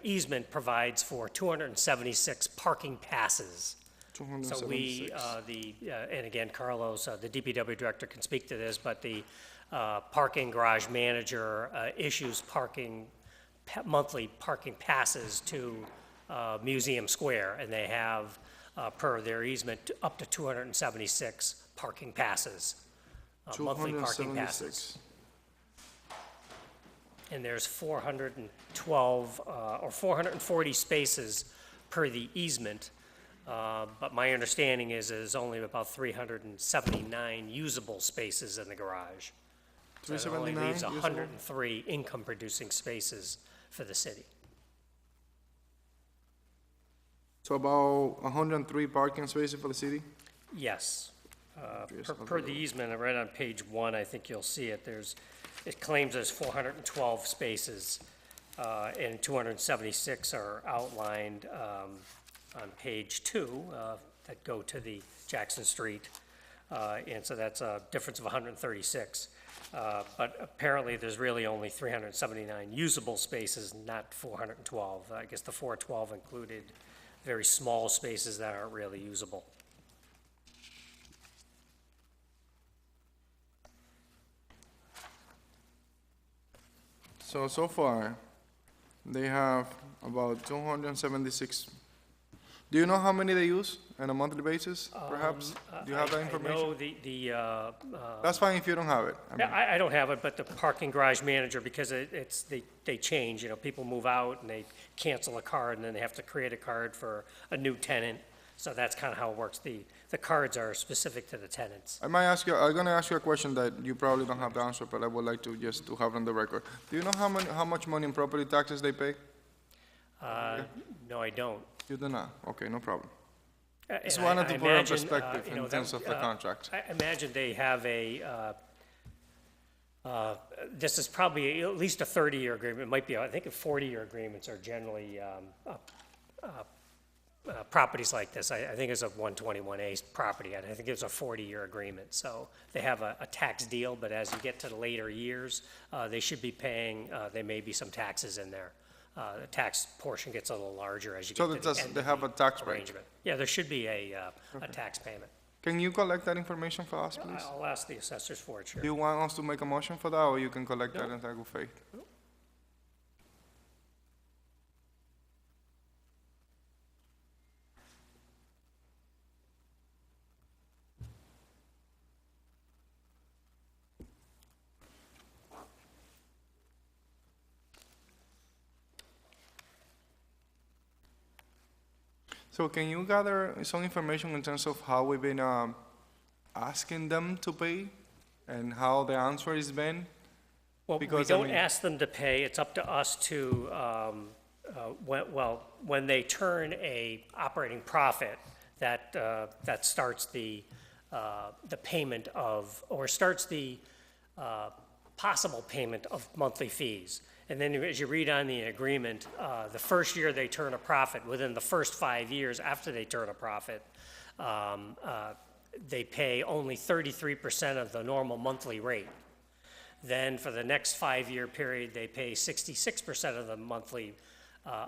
easement provides for 276 parking passes. So we, 276. and again, Carlos, the DPW director can speak to this, but the parking garage manager issues monthly parking passes to Museum Square, and they have, per their easement, up to 276 parking passes, monthly parking passes. 276. And there's 412, or 440 spaces per the easement. But my understanding is there's only about 379 usable spaces in the garage. So that only 379 leaves usable? 103 income-producing spaces for the city. So about 103 parking spaces for the city? Yes. Yes, Per the easement, right on page 1, I think you'll see it, it claims there's 412 spaces, and 276 are outlined on page 2 that go to the Jackson Street, and so that's a difference of 136. But apparently, there's really only 379 usable spaces, not 412. I guess the 412 included very small spaces that aren't really usable. So far, they have about 276. Do you know how many they use on a monthly basis, perhaps? Do you have that I information? know That's fine if you don't have it. I mean, I don't have it, but the parking garage manager, because they change, people move out and they cancel a card and then they have to create a card for a new tenant. So that's kind of how it works. The cards are specific to the tenants. I'm gonna ask you a question that you probably don't have the answer, but I would like to just to have on the record. Do you know how much money in property taxes they pay? No, I don't. You do not? Okay, no problem. Just And wanted I to put it in imagine, perspective you know, in terms of the contract. I imagine they have this is probably at least a 30-year agreement. It might be, I think 40-year agreements are generally properties like this. I think it's a 121A property, and I think it's a 40-year agreement. So they have a tax deal, but as you get to the later years, they should be paying, there may be some taxes in there. The tax portion gets a little larger as you get So to that the does- end they of have the a tax break? arrangement. Yeah, there should be a tax payment. Can you collect that information for us, please? I'll ask the assessors for it, sure. Do you want us to make a motion for that, or you can collect that in good faith? So can you gather some information in terms of how we've been asking them to pay and how the answer has been? Well, we Because, I don't mean- ask them to pay, it's up to us to, when they turn a operating profit, that starts the payment of, or starts the possible payment of monthly fees. And then as you read on the agreement, the first year they turn a profit, within the first 5 years after they turn a profit, they pay only 33% of the normal monthly rate. Then for the next 5-year period, they pay 66% of the monthly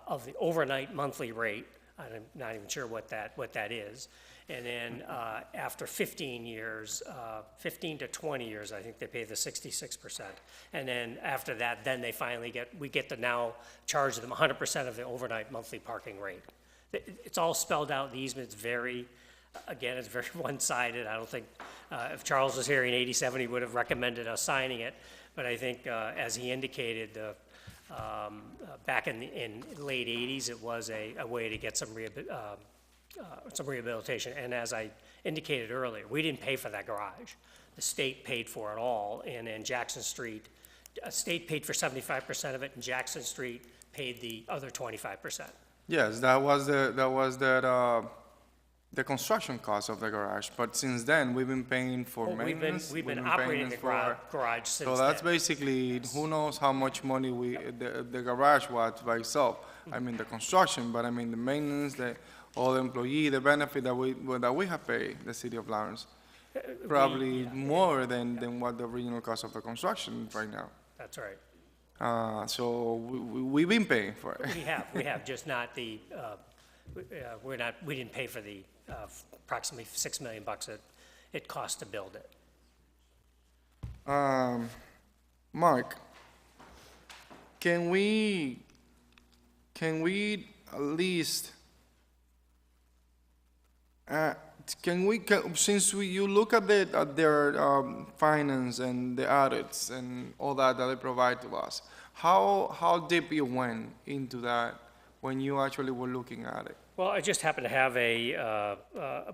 of the overnight monthly rate. I'm not even sure what that is. And then after 15 years, 15 to 20 years, I think they pay the 66%. And then after that, then we get to now charge them 100% of the overnight monthly parking rate. It's all spelled out in the easement. It's very one-sided. I don't think, if Charles was here in '87, he would have recommended us signing it. But I think, as he indicated, back in late '80s, it was a way to get some rehabilitation. And as I indicated earlier, we didn't pay for that garage. The state paid for it all. And in Jackson Street, state paid for 75% of it, and Jackson Street paid the other 25%. Yes, that was the construction cost of the garage, but since then, we've been paying for Well, maintenance. We've been paying operating the for- garage since So then. that's basically, who knows how much money the garage was by itself. I mean, the construction, but I mean, the maintenance, all the employee, the benefit that we have paid, the city of Lawrence. Probably more than what the original cost of the construction right now. That's right. So we've been paying for it. We have, just not the, we didn't pay for the approximately $6 million it cost to build it. Mark, can we at least, since you look at their finance and the audits and all that they provide to us, how deep you went into that when you actually were looking at it? Well, I just happen to have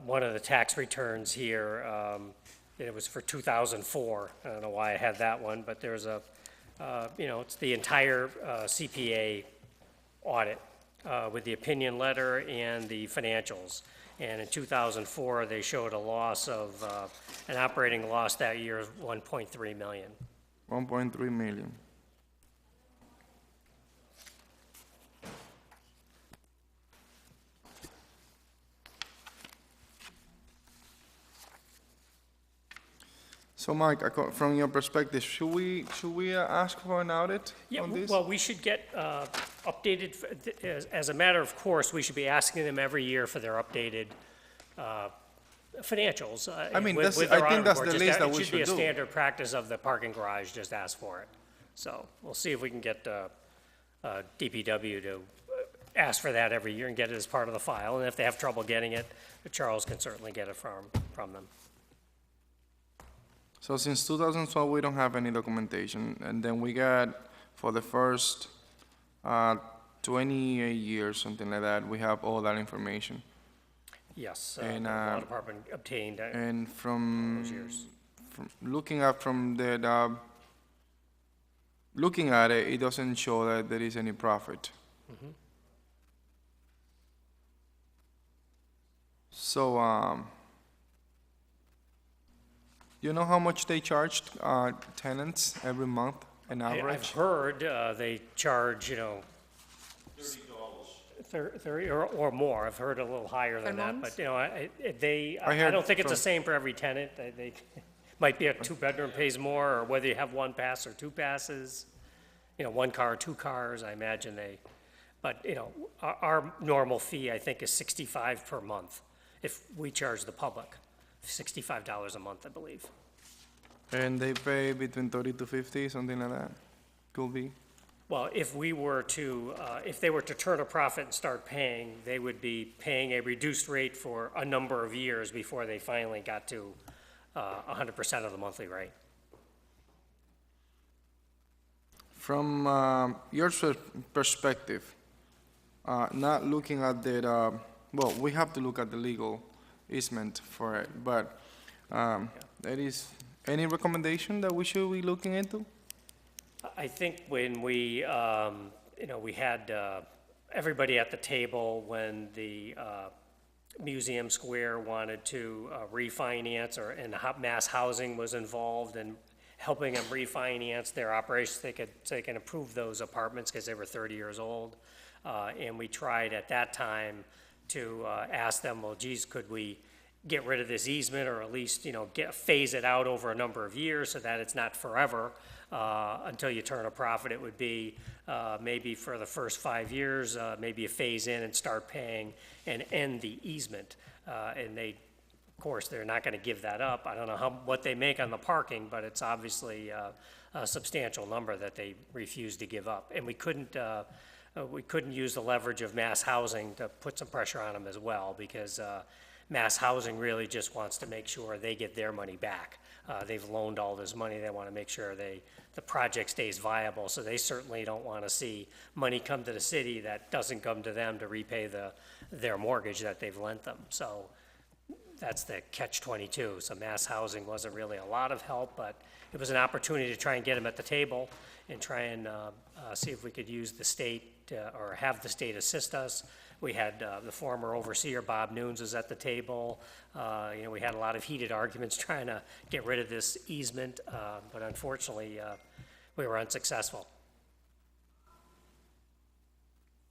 one of the tax returns here. It was for 2004. I don't know why I had that one, but there's it's the entire CPA audit with the opinion letter and the financials. And in 2004, they showed a loss of, an operating loss that year of $1.3 million. 1.3 million. So, Mike, from your perspective, should we ask for an audit Yeah, on this? well, we should get updated, as a matter of course, we should be asking them every year for their updated financials. I mean, with that's- their I think audit that's report. the Just least that we It should be a should do. standard practice of the parking garage, just ask for it. So we'll see if we can get DPW to ask for that every year and get it as part of the file. And if they have trouble getting it, Charles can certainly get it from them. So since 2012, we don't have any documentation, and then we got, for the first 28 years, something like that, we have all that information. Yes, the And, law department obtained And those years. from looking at it, it doesn't show that there is any profit. So, you know how much they charged tenants every month, an I've average? heard they charge, $30 or more. I've heard a little higher than Per that, month? but, I heard don't think it's the from- same for every tenant. They might be a two-bedroom pays more, or whether you have one pass or two passes, one car or two cars, I imagine but, our normal fee, I think, is $65 per month if we charge the public, $65 a month, I believe. And they pay between 30 to 50, something like that? Could be. Well, if they were to turn a profit and start paying, they would be paying a reduced rate for a number of years before they finally got to 100% of the monthly rate. From your perspective, not looking at the, well, we have to look at the legal easement for it, but there is any recommendation that we should be looking into? I think when we had everybody at the table when the Museum Square wanted to refinance, and Mass Housing was involved in helping them refinance their operations, they can improve those apartments because they were 30 years old. And we tried at that time to ask them, well, geez, could we get rid of this easement, or at least, phase it out over a number of years so that it's not forever, until you turn a profit. It would be, maybe for the first 5 years, maybe a phase in and start paying and end the easement. And they, of course, they're not gonna give that up. I don't know what they make on the parking, but it's obviously a substantial number that they refuse to give up. And we couldn't use the leverage of mass housing to put some pressure on them as well, because mass housing really just wants to make sure they get their money back. They've loaned all this money, they want to make sure the project stays viable, so they certainly don't want to see money come to the city that doesn't come to them to repay their mortgage that they've lent them. So that's the catch-22. So mass housing wasn't really a lot of help, but it was an opportunity to try and get them at the table and try and see if we could use the state or have the state assist us. We had the former overseer, Bob Nunes, was at the table. We had a lot of heated arguments trying to get rid of this easement, but unfortunately, we were unsuccessful.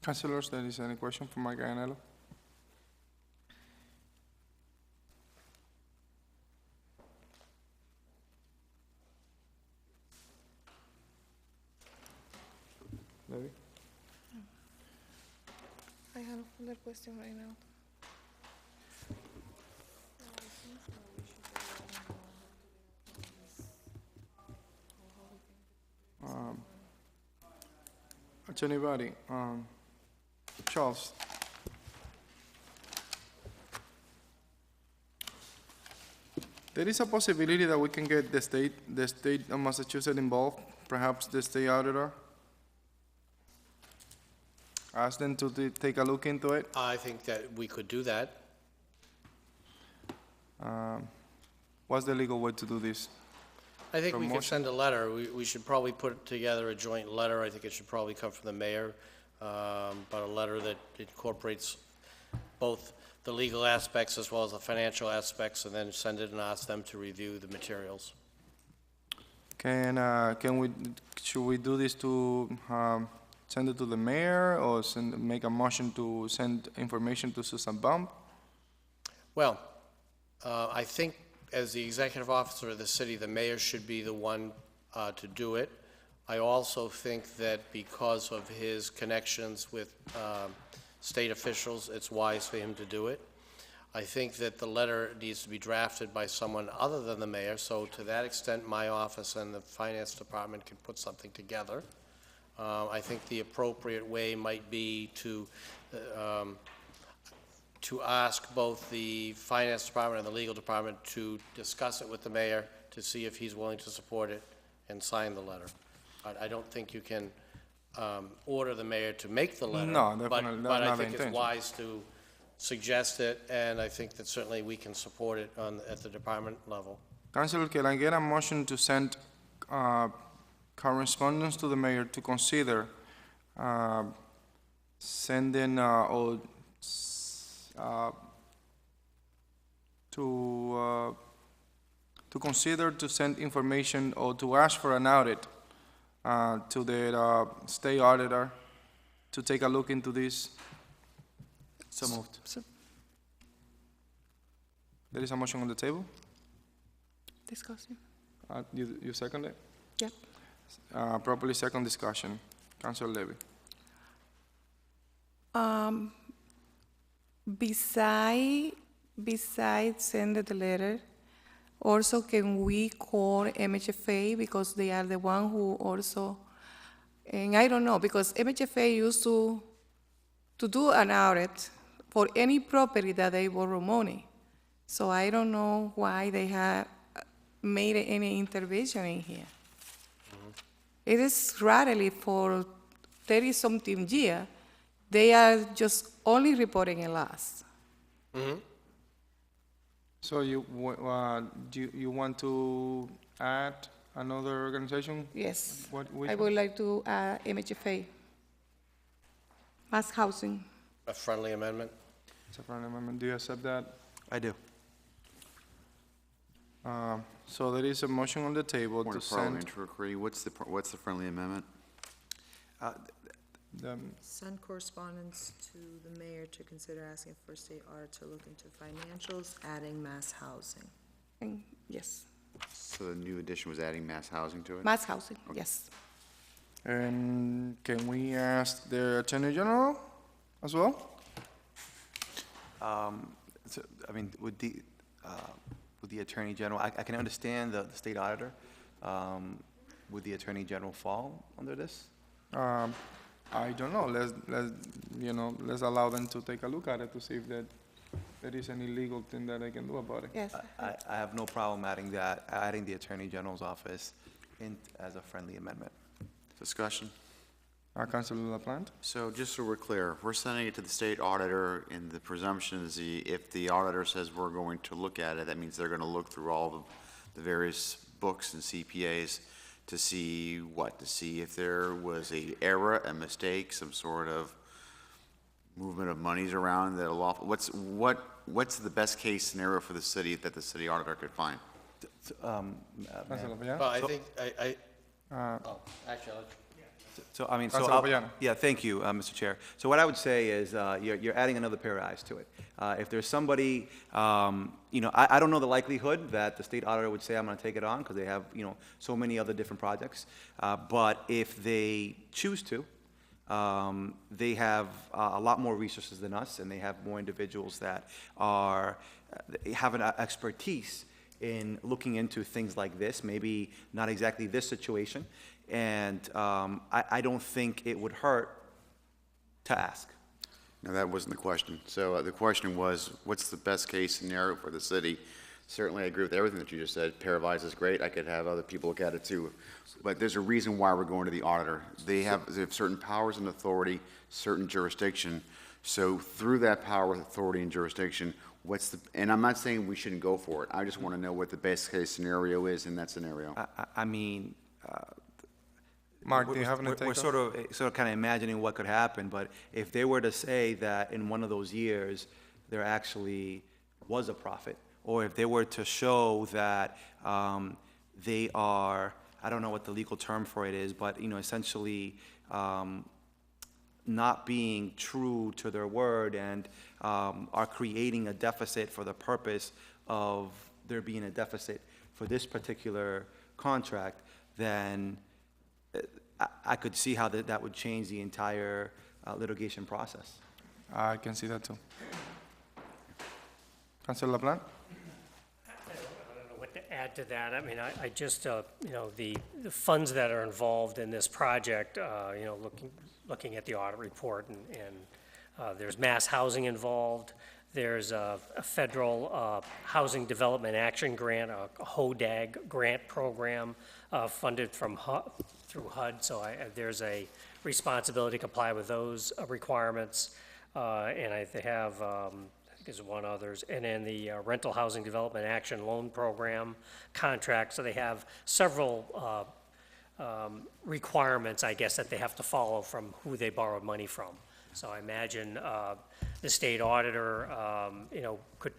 Councilors, there is any question for Mike Iannello? Levy? I have another question right now. Attorney Buddy, Charles. There is a possibility that we can get the state of Massachusetts involved, perhaps the state auditor. Ask them to take a look into it. I think that we could do that. What's the legal way to do this? I think we could Promotion. send a letter. We should probably put together a joint letter. I think it should probably come from the mayor, but a letter that incorporates both the legal aspects as well as the financial aspects, and then send it and ask them to review the materials. Should we do this to send it to the mayor, or make a motion to send information to Susan Bump? Well, I think as the executive officer of the city, the mayor should be the one to do it. I also think that because of his connections with state officials, it's wise for him to do it. I think that the letter needs to be drafted by someone other than the mayor, so to that extent, my office and the finance department can put something together. I think the appropriate way might be to ask both the finance department and the legal department to discuss it with the mayor to see if he's willing to support it and sign the letter. I don't think you can order the mayor to make the letter. No, definitely, But I not the think it's intention. wise to suggest it, and I think that certainly we can support it at the department level. Councilor, can I get a motion to send correspondence to the mayor to consider sending to consider to send information or to ask for an audit to the state auditor to take a look into this? So moved. There is a motion on the table. Discussion. You second it? Yep. Properly second discussion. Councilor Levy. Besides send the letter, also can we call MHFA, because they are the one who also, and I don't know, because MHFA used to do an audit for any property that they borrow money. So I don't know why they have made any intervention in here. It is rarely for 30-something years, they are just only reporting a loss. So you want to add another organization? Yes. Which I would like to MHFA, mass housing. A friendly amendment? It's a friendly amendment. Do you accept that? I do. So there is a motion on the table Point to of send. parliamentary inquiry, what's the friendly amendment? Send correspondence to the mayor to consider asking for state audit to look into financials, adding mass housing. And yes, So the new addition was adding mass housing to it? mass housing, yes. And can we ask the Attorney General as well? So, I mean, would the Attorney General, I can understand the State Auditor. Would the Attorney General fall under this? I don't know, let's allow them to take a look at it to see if there is any legal thing that they can do about it. Yes, I have no problem adding the Attorney General's office in, as a friendly amendment. Discussion? Councilor LaPlante? So just so we're clear, we're sending it to the state auditor, and the presumption is if the auditor says we're going to look at it, that means they're going to look through all the various books and CPAs to see what? To see if there was a error, a mistake, some sort of movement of monies around that a law, what's the best case scenario for the city that the city auditor could find? Councilor Payano? Well, I think, actually, So, I mean, so, Councilor I'll- Payano. yeah, thank you, Mr. Chair. So what I would say is, you're adding another pair of eyes to it. If there's somebody, I don't know the likelihood that the state auditor would say, I'm gonna take it on, because they have, so many other different projects. But if they choose to, they have a lot more resources than us, and they have more individuals that have an expertise in looking into things like this, maybe not exactly this situation. And I don't think it would hurt to ask. No, that wasn't the question. So the question was, what's the best case scenario for the city? Certainly, I agree with everything that you just said. Pair of eyes is great. I could have other people look at it too. But there's a reason why we're going to the auditor. They have certain powers and authority, certain jurisdiction. So through that power, authority, and jurisdiction, and I'm not saying we shouldn't go for it. I just want to know what the best case scenario is in that scenario. I mean, Mark, do you have any take? we're sort of kind of imagining what could happen, but if they were to say that in one of those years, there actually was a profit, or if they were to show that they are, I don't know what the legal term for it is, but, essentially not being true to their word and are creating a deficit for the purpose of there being a deficit for this particular contract, then I could see how that would change the entire litigation process. I can see that too. Councilor LaPlante? I don't know what to add to that. I mean, I just, the funds that are involved in this project, looking at the audit report, and there's mass housing involved. There's a federal housing development action grant, a HODAG grant program funded through HUD. So there's a responsibility to comply with those requirements. And they have, I think there's one others, and then the rental housing development action loan program contract. So they have several requirements, I guess, that they have to follow from who they borrowed money from. So I imagine the state auditor, could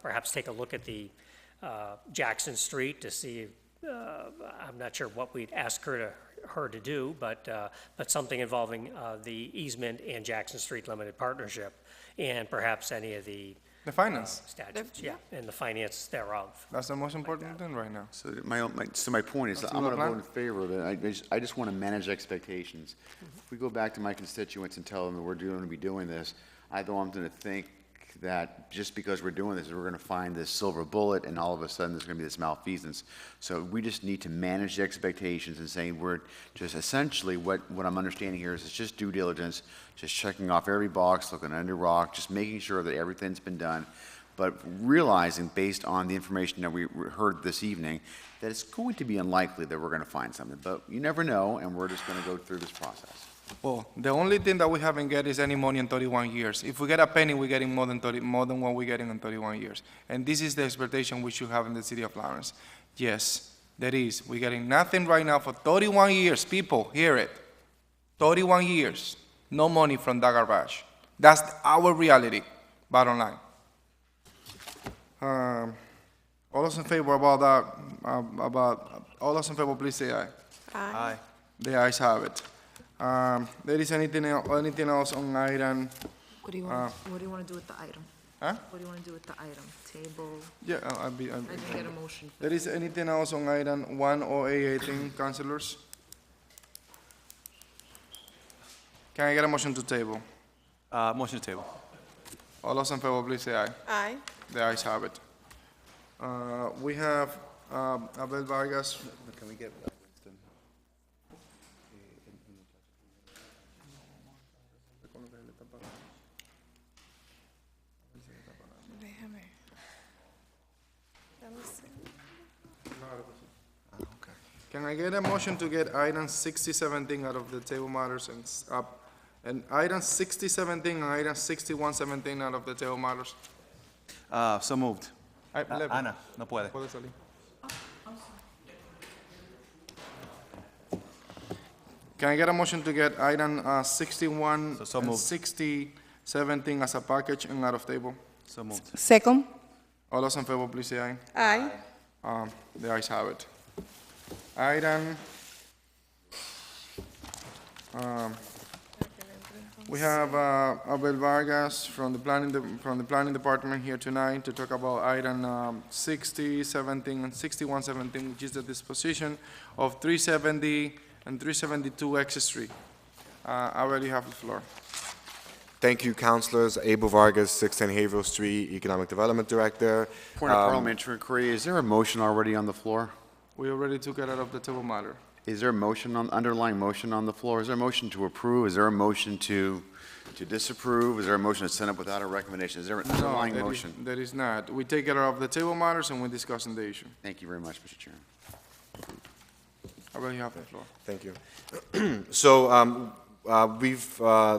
perhaps take a look at the Jackson Street to see. I'm not sure what we'd ask her to do, but something involving the easement and Jackson Street Limited Partnership, and perhaps any of the finance. statutes, yeah, and the finance thereof. That's the most important thing right now. So my point is, I'm going to vote in favor of it. I just want to manage expectations. If we go back to my constituents and tell them that we're going to be doing this, I don't want them to think that just because we're doing this, we're going to find this silver bullet and all of a sudden there's going to be this malfeasance. So we just need to manage the expectations and saying we're just essentially what I'm understanding here is it's just due diligence, just checking off every box, looking under rock, just making sure that everything's been done. But realizing, based on the information that we heard this evening, that it's going to be unlikely that we're going to find something. But you never know, and we're just going to go through this process. Well, the only thing that we haven't get is any money in 31 years. If we get a penny, we're getting more than what we're getting in 31 years. And this is the expectation we should have in the city of Lawrence. Yes, there is. We're getting nothing right now for 31 years. People, hear it. 31 years, no money from that garbage. That's our reality, bottom line. All those in favor about that, all those in favor, please say aye. Aye. The ayes have it. There is anything else on item? What do you want to do with the item? Huh? What do you want to do with the item? Table, Yeah, I didn't get a motion for There is anything else on item 10818, councilors? Can I get a motion to table? Motion to table. All those in favor, please say aye. Aye. The ayes have it. We have Abel Vargas. Can we get Déjame. Dame un segundo. Can I get a motion to get item 6017 out of the table matters and item 6017 and item 6117 out of the table matters? So moved. Ana, no puede. Puede salir. Can I get a motion to get item 61 So and moved. 6017 as a package and out of table? So moved. Second. All those in favor, please say aye. Aye. The ayes have it. Item, we have Abel Vargas from the planning department here tonight to talk about item 6017 and 6117, which is the disposition of 370 and 372 Exit Street. I already have the floor. Thank you, councilors. Abel Vargas, 610 Haverhill Street, Economic Development Director. Point of parliamentary inquiry, is there a motion already on the floor? We already took it out of the table matter. Is there a motion underlying motion on the floor? Is there a motion to approve? Is there a motion to disapprove? Is there a motion to send up without a recommendation? Is there an underlying No, motion? there is not. We take it out of the table matters and we're discussing the issue. Thank you very much, Mr. Chairman. I already have the floor. Thank you. So,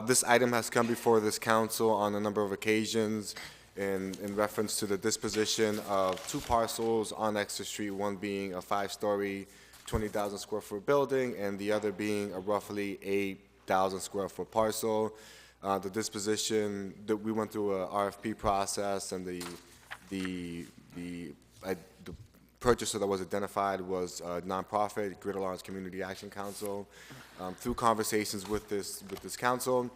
this item has come before this council on a number of occasions in reference to the disposition of two parcels on Exeter Street, one being a 5-story, 20,000 square foot building, and the other being a roughly 8,000 square foot parcel. The disposition, we went through a RFP process, and the purchaser that was identified was a nonprofit, Greater Lawrence Community Action Council. Through conversations with this council,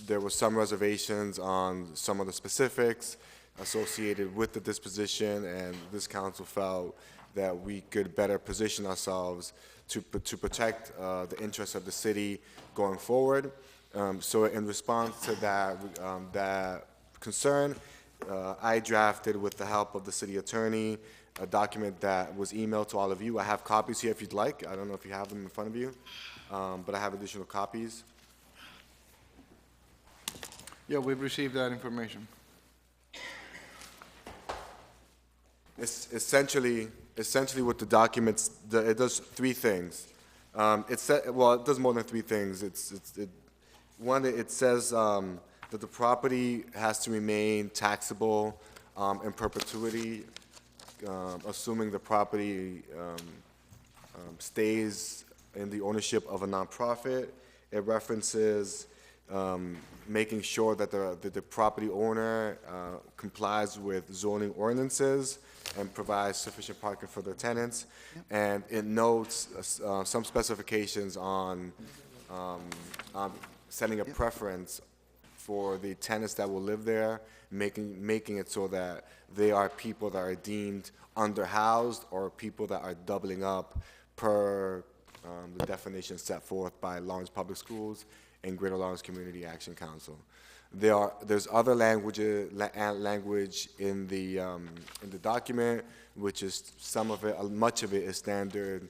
there were some reservations on some of the specifics associated with the disposition, and this council felt that we could better position ourselves to protect the interests of the city going forward. So in response to that concern, I drafted, with the help of the city attorney, a document that was emailed to all of you. I have copies here if you'd like. I don't know if you have them in front of you, but I have additional copies. Yeah, we've received that information. It's essentially what the documents, it does three things. It does more than three things. One, it says that the property has to remain taxable in perpetuity, assuming the property stays in the ownership of a nonprofit. It references making sure that the property owner complies with zoning ordinances and provides sufficient parking for their tenants. And it notes some specifications on setting a preference for the tenants that will live there, making it so that they are people that are deemed underhoused or people that are doubling up per the definition set forth by Lawrence Public Schools and Greater Lawrence Community Action Council. There's other language in the document, which is some of it, much of it is standard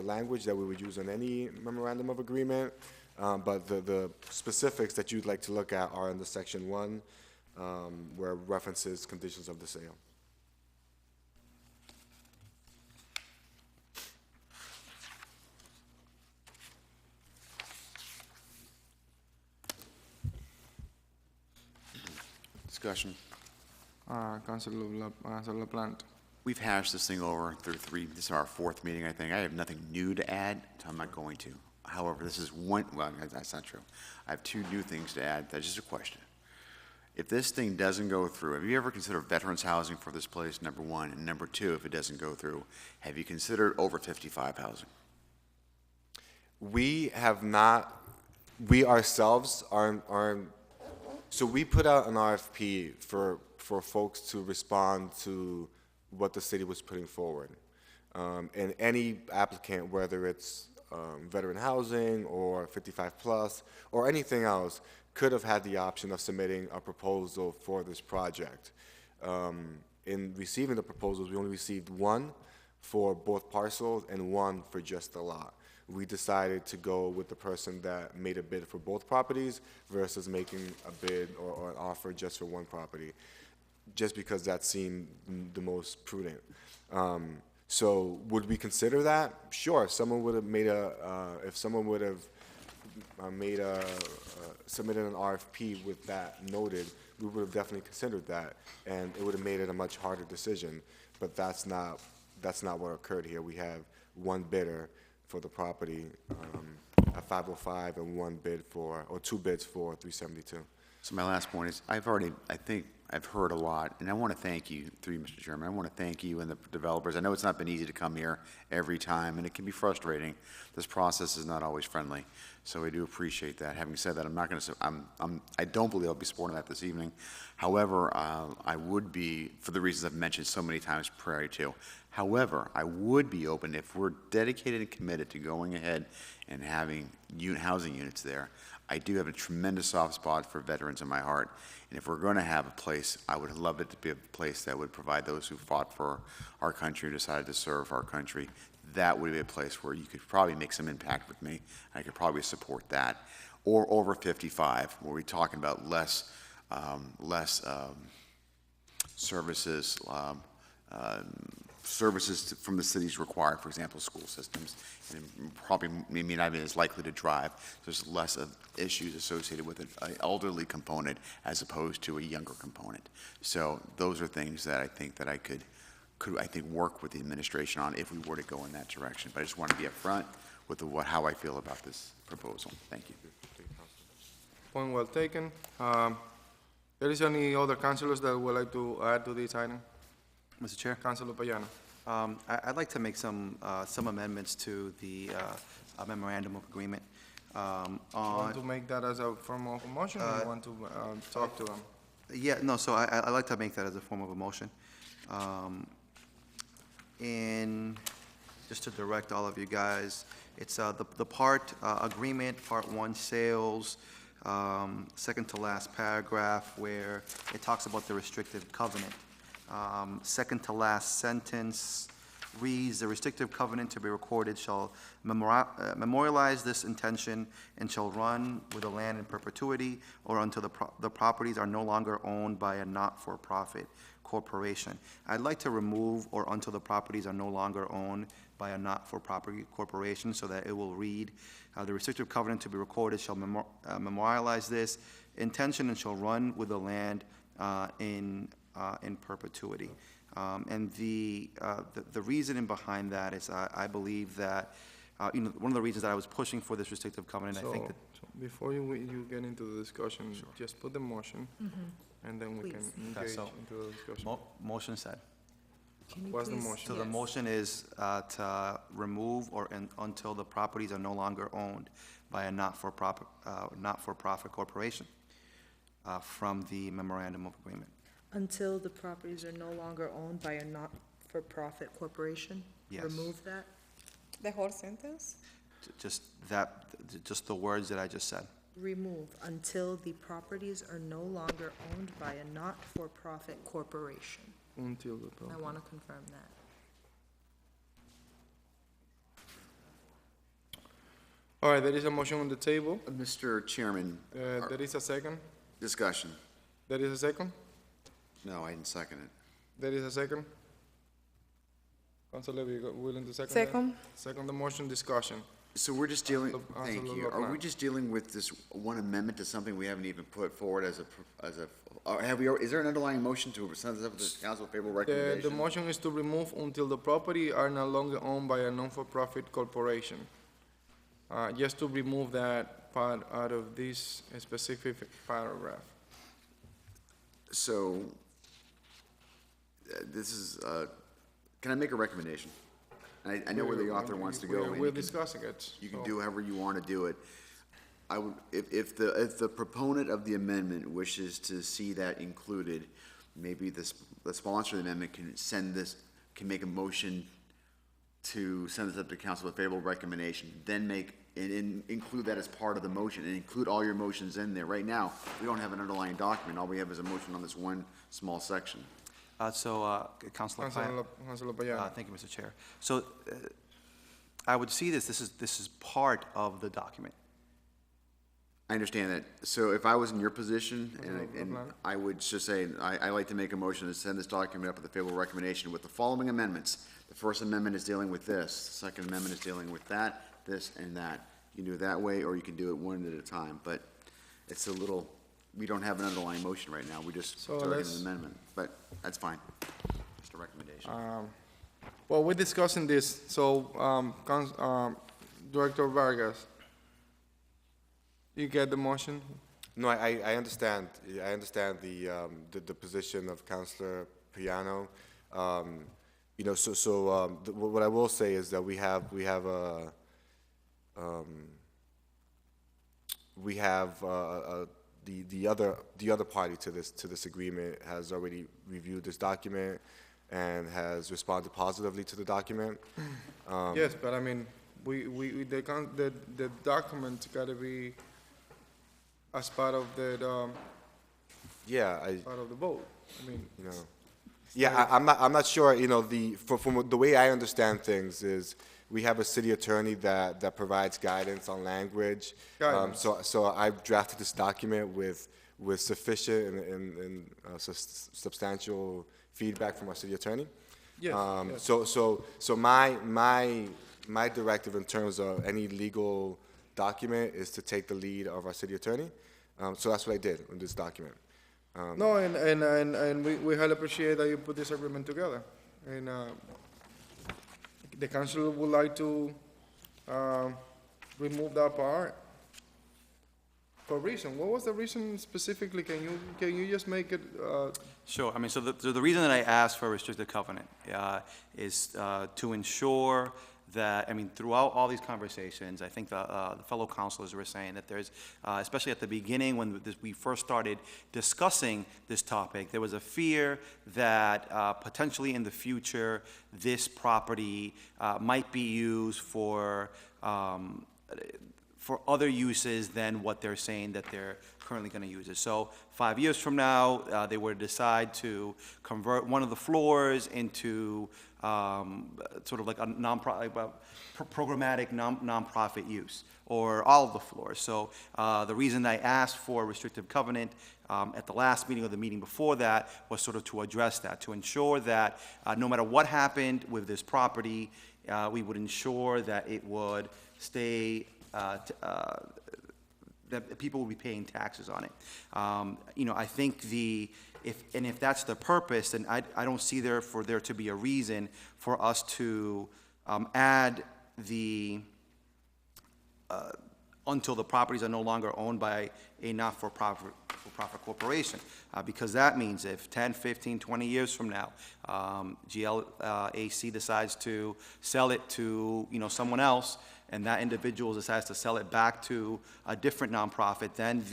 language that we would use on any memorandum of agreement. But the specifics that you'd like to look at are in the section 1, where it references conditions of the sale. Discussion. Councilor LaPlante. We've hashed this thing over through this is our fourth meeting, I think. I have nothing new to add, so I'm not going to. However, this is one, well, that's not true. I have two new things to add. That's just a question. If this thing doesn't go through, have you ever considered veterans housing for this place, number one? And number two, if it doesn't go through, have you considered over 55 housing? We have not we ourselves so we put out an RFP for folks to respond to what the city was putting forward. And any applicant, whether it's veteran housing or 55 plus or anything else, could have had the option of submitting a proposal for this project. In receiving the proposals, we only received one for both parcels and one for just the lot. We decided to go with the person that made a bid for both properties versus making a bid or an offer just for one property, just because that seemed the most prudent. So would we consider that? Sure, if someone would have made submitted an RFP with that noted, we would have definitely considered that, and it would have made it a much harder decision, but that's not what occurred here. We have one bidder for the property at 505 and two bids for 372. So my last point is, I think I've heard a lot, and I want to thank you, through you, Mr. Chairman, I want to thank you and the developers. I know it's not been easy to come here every time, and it can be frustrating. This process is not always friendly, so I do appreciate that. Having said that, I'm not going to, I don't believe I'll be supporting that this evening. However, I would be, for the reasons I've mentioned so many times prior to. However, I would be open, if we're dedicated and committed to going ahead and having housing units there. I do have a tremendous soft spot for veterans in my heart, and if we're going to have a place, I would love it to be a place that would provide those who fought for our country, who decided to serve our country. That would be a place where you could probably make some impact with me. I could probably support that. Or over 55, where we're talking about less services, services from the cities required, for example, school systems, and probably maybe not even as likely to drive. There's less of issues associated with an elderly component as opposed to a younger component. So those are things that I think that I could work with the administration on if we were to go in that direction. But I just want to be upfront with how I feel about this proposal. Thank you. Point well taken. There is any other councilors that would like to add to this item? Mr. Chair? Councilor Payano. I'd like to make some amendments to the memorandum of agreement. You want to make that as a form of a motion, or you want to talk to them? Yeah, no, so I'd like to make that as a form of a motion. And just to direct all of you guys, it's the part agreement, part one, sales, second to last paragraph where it talks about the restrictive covenant. Second to last sentence reads, "The restrictive covenant to be recorded shall memorialize this intention and shall run with the land in perpetuity or until the properties are no longer owned by a not-for-profit corporation." I'd like to remove "or until the properties are no longer owned by a not-for-profit corporation" so that it will read, "The restrictive covenant to be recorded shall memorialize this intention and shall run with the land in perpetuity." And the reasoning behind that is I believe that, one of the reasons that I was pushing for this restrictive covenant, I think that. So before you get into the discussion, just put the motion, and then we can Please. engage So, into the discussion. Motion said. Can you What's the please- motion? So the Yes. motion is to remove until the properties are no longer owned by a not-for-profit corporation from the memorandum of agreement. Until the properties are no longer owned by a not-for-profit corporation? Yes. Remove that? The whole sentence? Just the words that I just said. Remove, until the properties are no longer owned by a not-for-profit corporation. Until the I property. want to confirm that. All right, there is a motion on the table. Mr. Chairman, There is a second. discussion. There is a second. No, I didn't second it. There is a second. Councilor, you willing to second that? Second. Second the motion, discussion. So we're just dealing, Councilor thank you. Are we LaPlante. just dealing with this one amendment to something we haven't even put forward as is there an underlying motion to send this up to the council favorable The recommendation? motion is to remove until the property are no longer owned by a non-for-profit corporation. Just to remove that part out of this specific paragraph. So, this is, can I make a recommendation? I know where the author wants to go. and We're you can- discussing it. You can so- do however you want to do it. I would, if the proponent of the amendment wishes to see that included, maybe the sponsor of the amendment can make a motion to send this up to council with favorable recommendation, then include that as part of the motion, and include all your motions in there. Right now, we don't have an underlying document, all we have is a motion on this one small section. Councilor Payano. Councilor Payano. Thank you, Mr. Chair. So I would see this is part of the document. I understand that. So if I was in your position, and I would just say, I like to make a motion to send this document up with a favorable recommendation with the following amendments. The first amendment is dealing with this, the second amendment is dealing with that, this, and that. You can do it that way, or you can do it one at a time, but it's a little, we don't have an underlying motion right now, we just So took an let's- amendment, but that's fine. Just a recommendation. Well, we're discussing this, so, Director Vargas, you get the motion? No, I understand. I understand the position of Councilor Payano. You know, what I will say is that we have the other party to this agreement has already reviewed this document and has responded positively to the document. Yes, but I mean, the document's gotta be as part of the, Yeah, part of the vote. I mean, you know. Yeah, I'm not sure, you know, from the way I understand things is we have a city attorney that provides guidance on language. Guidance. So I've drafted this document with sufficient and substantial feedback from our city attorney. yes, yes. So my directive in terms of any legal document is to take the lead of our city attorney. So that's what I did in this document. No, and we highly appreciate that you put this agreement together. And, the council would like to, remove that part for a reason. What was the reason specifically? Can you just make it, Sure. I mean, so the reason that I asked for a restricted covenant is to ensure that, I mean, throughout all these conversations, I think the fellow councilors were saying that there's, especially at the beginning when we first started discussing this topic, there was a fear that potentially in the future, this property might be used for other uses than what they're saying that they're currently going to use it. So 5 years from now, they were to decide to convert one of the floors into sort of like a programmatic nonprofit use, or all of the floors. So the reason I asked for a restrictive covenant at the last meeting or the meeting before that was sort of to address that, to ensure that no matter what happened with this property, we would ensure that it would stay that people will be paying taxes on it. You know, I think if that's the purpose, then I don't see there to be a reason for us to add until the properties are no longer owned by a not-for-profit corporation, because that means if 10, 15, 20 years from now, GLAC decides to sell it to, you know, someone else, and that individual decides to sell it back to a different nonprofit, then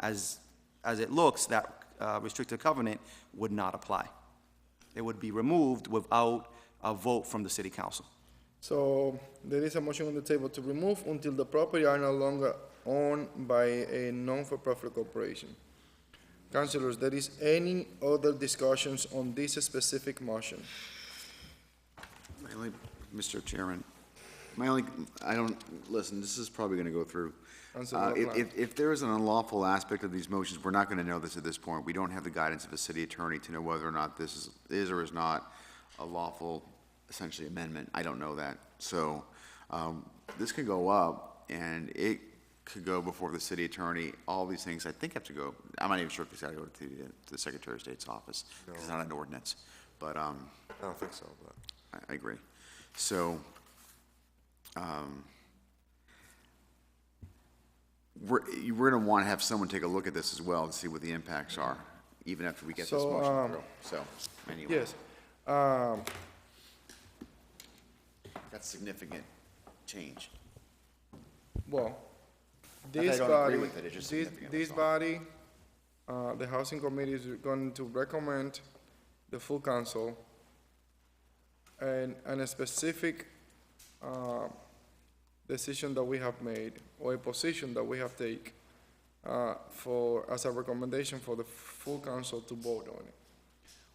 as it looks, that restricted covenant would not apply. It would be removed without a vote from the city council. so there is a motion on the table to remove until the property are no longer owned by a non-for-profit corporation. Councilors, there is any other discussions on this specific motion? Mr. Chairman, listen, this is probably going to go through. Councilor LaPlante. If there is an unlawful aspect of these motions, we're not going to know this at this point. We don't have the guidance of a city attorney to know whether or not this is or is not a lawful, essentially, amendment. I don't know that. So this could go up, and it could go before the city attorney. All these things, I think, have to go. I'm not even sure if it's got to go to the Secretary of State's office. It's not an ordinance. But I don't think so, but. I agree. So, we're going to want to have someone take a look at this as well to see what the impacts are, even after we get this So, motion through. So, anyway. Yes. That's significant change. Well, This don't body, agree with it, it's just significant, this that's all. body, the housing committee is going to recommend the full council and a specific, decision that we have made, or a position that we have taken, as a recommendation for the full council to vote on it.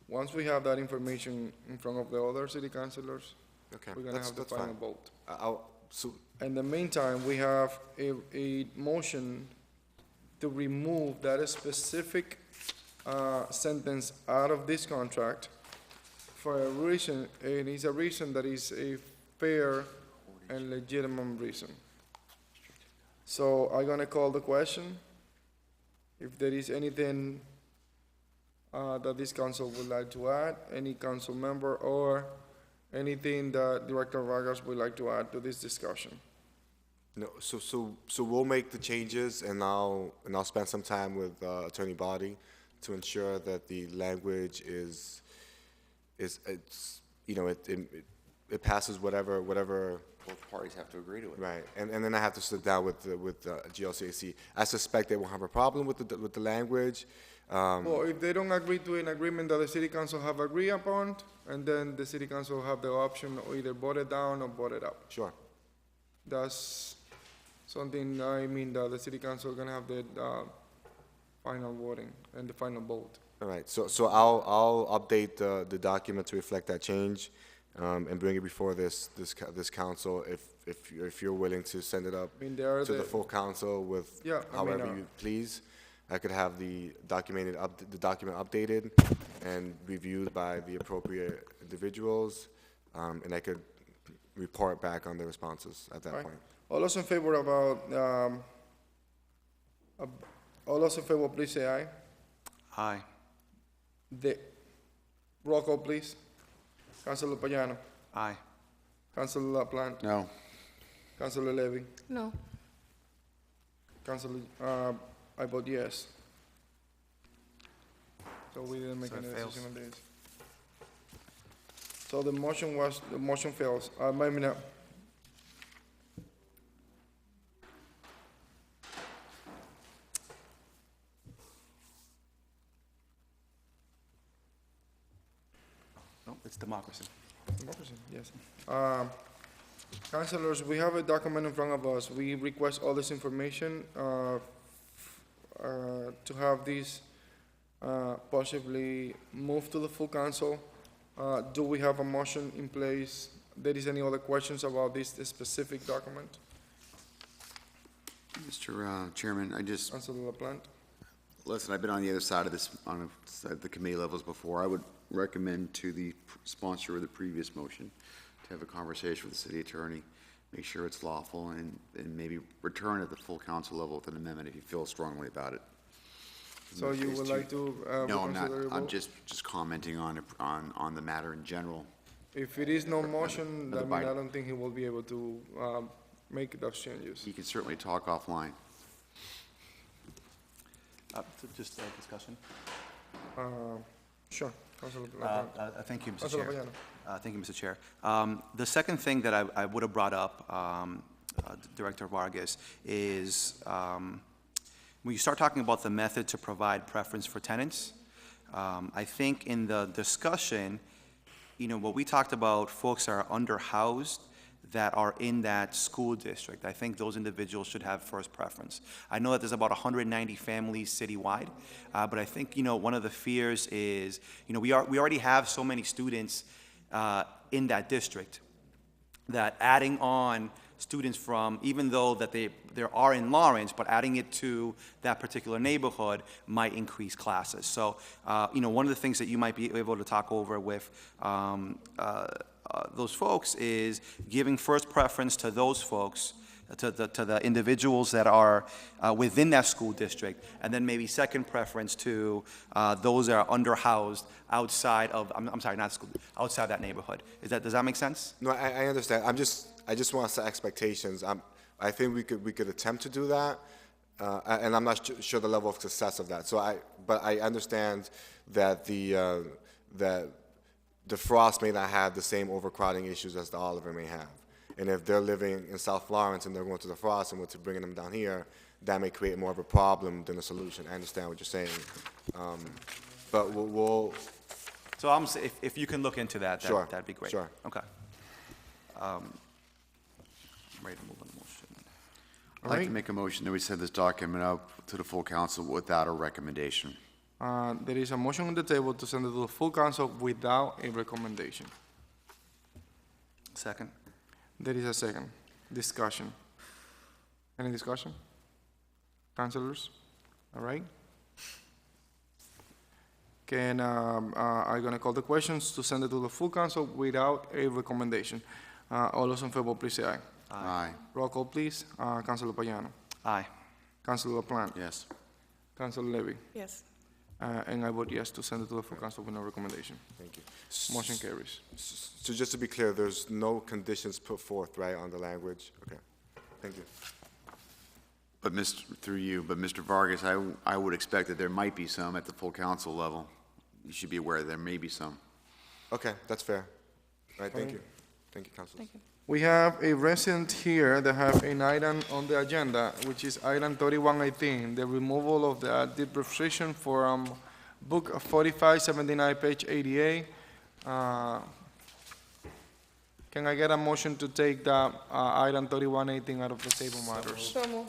Once we have that information in front of the other city councilors, Okay, we're gonna have the that's final fine. vote. So, In the meantime, we have a motion to remove that specific sentence out of this contract for a reason, and it's a reason that is a fair and legitimate reason. So I'm gonna call the question. If there is anything that this council would like to add, any council member, or anything that Director Vargas would like to add to this discussion. no, so we'll make the changes, and I'll spend some time with Attorney Body to ensure that the language is, it's, you know, it passes whatever, Both parties have to agree to it. right, and then I have to sit down with GLCAC. I suspect they won't have a problem with the language. Well, if they don't agree to an agreement that the city council have agreed upon, and then the city council have the option of either vote it down or vote it up. Sure. That's something, I mean, that the city council gonna have the, final voting and the final vote. All right, so I'll update the document to reflect that change, and bring it before this council, if you're willing to send it up I mean, they are to the the, full council with Yeah, I mean, however you please. I could have the document updated and reviewed by the appropriate individuals, and I could report back on the responses at that Right. point. all those in favor about, all those in favor, please say aye. Aye. Roll call, please. Councilor Payano, Aye. Councilor LaPlante, No, Councilor Levy, No, Councilor, I vote yes. So we didn't make So it any fails. decision on this. So the motion fails. Maybe No, it's democracy. Democracy, yes. Councilors, we have a document in front of us. We request all this information to have this possibly moved to the full council. Do we have a motion in place? There is any other questions about this specific document? Mr. Chairman, I just, Councilor LaPlante? listen, I've been on the other side of this, the committee levels before. I would recommend to the sponsor of the previous motion to have a conversation with the city attorney, make sure it's lawful, and maybe return at the full council level with an amendment if you feel strongly about it. So you would like to No, I'm not. reconsider your I'm vote? just commenting on the matter in general. If it is no motion, Another I mean, I bite. don't think he will be able to make those changes. You can certainly talk offline. Just a discussion. Sure, Councilor LaPlante. Thank you, Mr. Councilor Chair. Payano. Thank you, Mr. Chair. The second thing that I would have brought up, Director Vargas, is when you start talking about the method to provide preference for tenants, I think in the discussion, you know, what we talked about, folks that are underhoused that are in that school district, I think those individuals should have first preference. I know that there's about 190 families citywide, but I think, you know, one of the fears is, you know, we already have so many students in that district that adding on students from, even though that there are in Lawrence, but adding it to that particular neighborhood might increase classes. So, you know, one of the things that you might be able to talk over with those folks is giving first preference to those folks, to the individuals that are within that school district, and then maybe second preference to those that are underhoused outside of, I'm sorry, not school, outside that neighborhood. Does that make sense? No, I understand. I just want to set expectations. I think we could attempt to do that, and I'm not sure the level of success of that. But I understand that that the Frost may not have the same overcrowding issues as the Oliver may have. And if they're living in South Lawrence and they're going to the Frost and we're bringing them down here, that may create more of a problem than a solution. I understand what you're saying. But we'll So if you can look into that, Sure, that'd be great. sure. Okay. Ready to move on the motion. I'd like to make a motion that we send this document out to the full council without a recommendation. There is a motion on the table to send it to the full council without a recommendation. Second? There is a second. Discussion. Any discussion? Councilors? All right. I'm gonna call the questions to send it to the full council without a recommendation. All those in favor, please say aye. Aye. Roll call, please. Councilor Payano. Aye. Councilor LaPlante. Yes. Councilor Levy. Yes. And I vote yes to send it to the full council with no recommendation. Thank you. Motion carries. So just to be clear, there's no conditions put forth, right, on the language? Okay, thank you. But Mr. Vargas, I would expect that there might be some at the full council level. You should be aware there may be some. Okay, that's fair. All right, thank you. Thank you, Councilors. Thank you. We have a resident here that have an item on the agenda, which is item 3118, the removal of the deed restriction for book 4579, page 88. Can I get a motion to take the item 3118 out of the table matters? So move.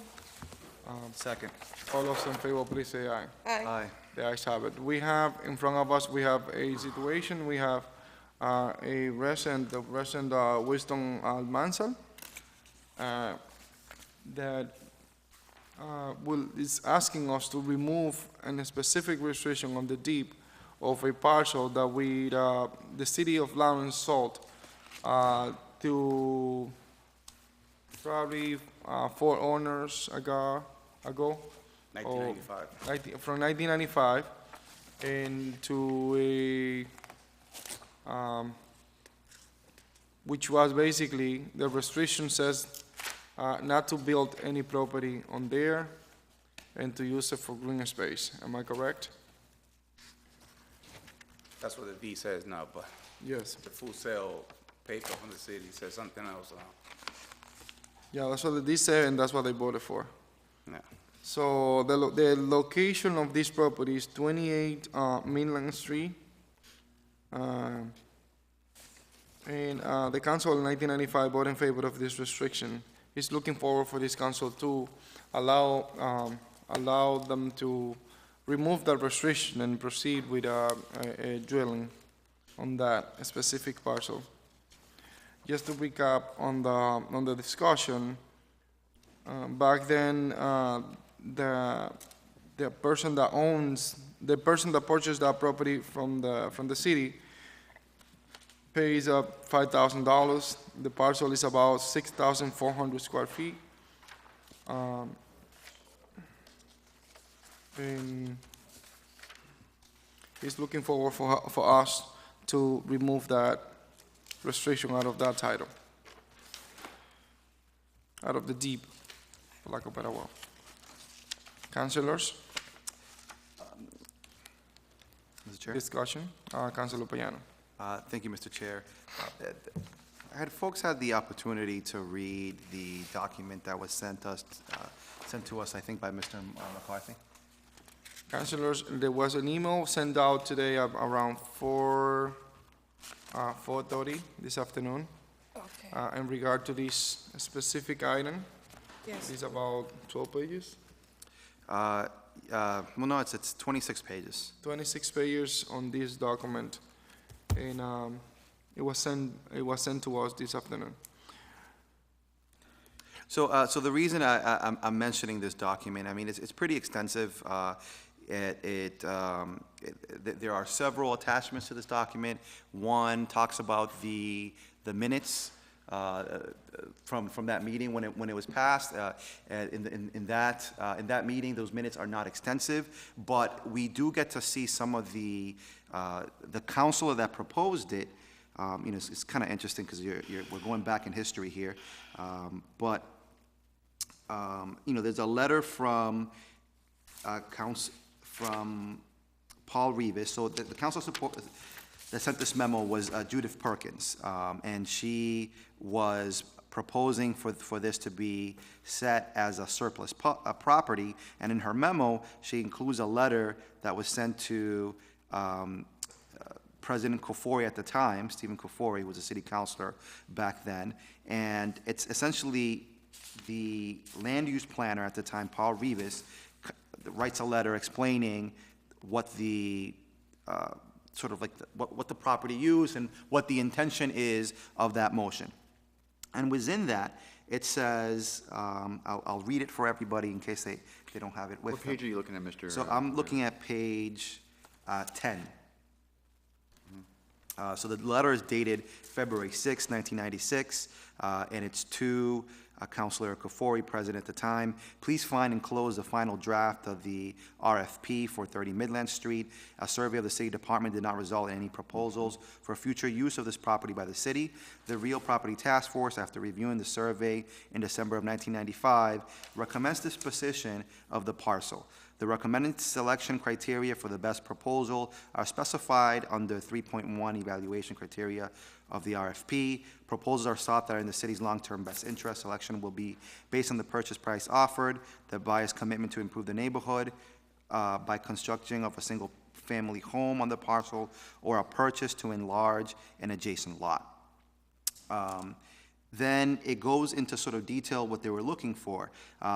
Second? All those in favor, please say aye. Aye. The ayes have it. We have, in front of us, we have a situation, we have a resident, Winston Almanzar, that is asking us to remove a specific restriction on the deed of a parcel that we, the city of Lawrence sold to probably 4 owners ago. 1995. From 1995, and to a, which was basically, the restriction says not to build any property on there and to use it for green space. Am I correct? That's what the deed says now, but Yes. the full sale paper from the city says something else. Yeah, that's what they said, and that's what they bought it for. Yeah. So the location of this property is 28 Mainland Street. And the council in 1995 voted in favor of this restriction. He's looking forward for this council to allow them to remove that restriction and proceed with a drilling on that specific parcel. Just to recap on the discussion, back then, the person that purchased that property from the city pays up $5,000. The parcel is about 6,400 square feet. And he's looking forward for us to remove that restriction out of that title, out of the deed, for lack of a better word. Councilors, Mr. Chair? discussion, Councilor Payano. Thank you, Mr. Chair. Had folks had the opportunity to read the document that was sent to us, I think, by Mr. McCarthy? Councilors, there was an email sent out today around 4:30 this afternoon Okay. in regard to this specific item. Yes. It's about 12 pages, Well, no, it's 26 pages. 26 pages on this document, and it was sent to us this afternoon. So the reason I'm mentioning this document, I mean, it's pretty extensive. There are several attachments to this document. One talks about the minutes from that meeting when it was passed. In that meeting, those minutes are not extensive, but we do get to see some of the counselor that proposed it. It's kind of interesting because we're going back in history here, but there's a letter from Paul Rivas. So the council support that sent this memo was Judith Perkins, and she was proposing for this to be set as a surplus property. And in her memo, she includes a letter that was sent to President Kufori at the time, Stephen Kufori, who was a city councilor back then. And it's essentially the land use planner at the time, Paul Rivas, writes a letter explaining what the, sort of like, what the property use and what the intention is of that motion. And within that, it says, I'll read it for everybody in case they don't have it with them. What page are you looking at, Mr.? So I'm looking at page 10. So the letter is dated February 6, 1996, and it's to Councilor Kufori, president at the time. Please find and close the final draft of the RFP for 30 Midland Street. A survey of the city department did not result in any proposals for future use of this property by the city. The Real Property Task Force, after reviewing the survey in December of 1995, recommends disposition of the parcel. The recommended selection criteria for the best proposal are specified under 3.1 evaluation criteria of the RFP. Proposals are sought that are in the city's long-term best interest. Selection will be based on the purchase price offered, the buyer's commitment to improve the neighborhood by construction of a single-family home on the parcel, or a purchase to enlarge an adjacent lot. Then it goes into sort of detail what they were looking for.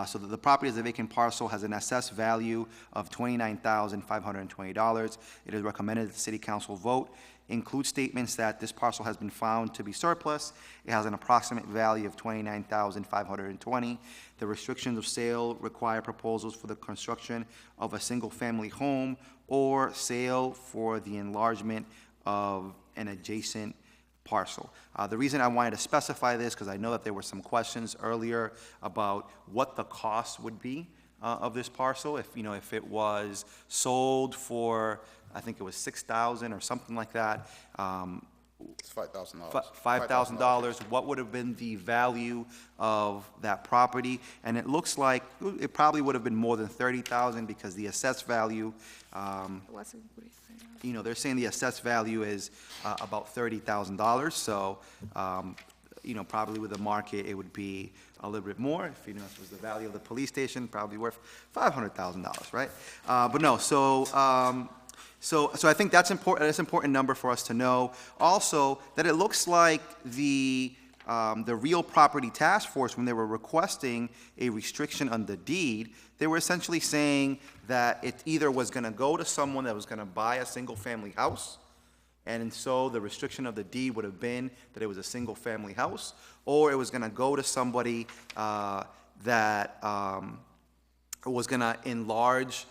So that the property as a vacant parcel has an assessed value of $29,520. It is recommended that the city council vote. Include statements that this parcel has been found to be surplus. It has an approximate value of $29,520. The restrictions of sale require proposals for the construction of a single-family home or sale for the enlargement of an adjacent parcel. The reason I wanted to specify this, because I know that there were some questions earlier about what the cost would be of this parcel, if it was sold for, I think it was $6,000 or something like that. It's $5,000. $5,000, what would have been the value of that property? And it looks like it probably would have been more than $30,000, because the assessed value, they're saying the assessed value is about $30,000. So, probably with the market, it would be a little bit more. If it was the value of the police station, probably worth $500,000, right? But no, so I think that's important. That's an important number for us to know. Also, that it looks like the Real Property Task Force, when they were requesting a restriction on the deed, they were essentially saying that it either was going to go to someone that was going to buy a single-family house, and so the restriction of the deed would have been that it was a single-family house, or it was going to go to somebody that was going to enlarge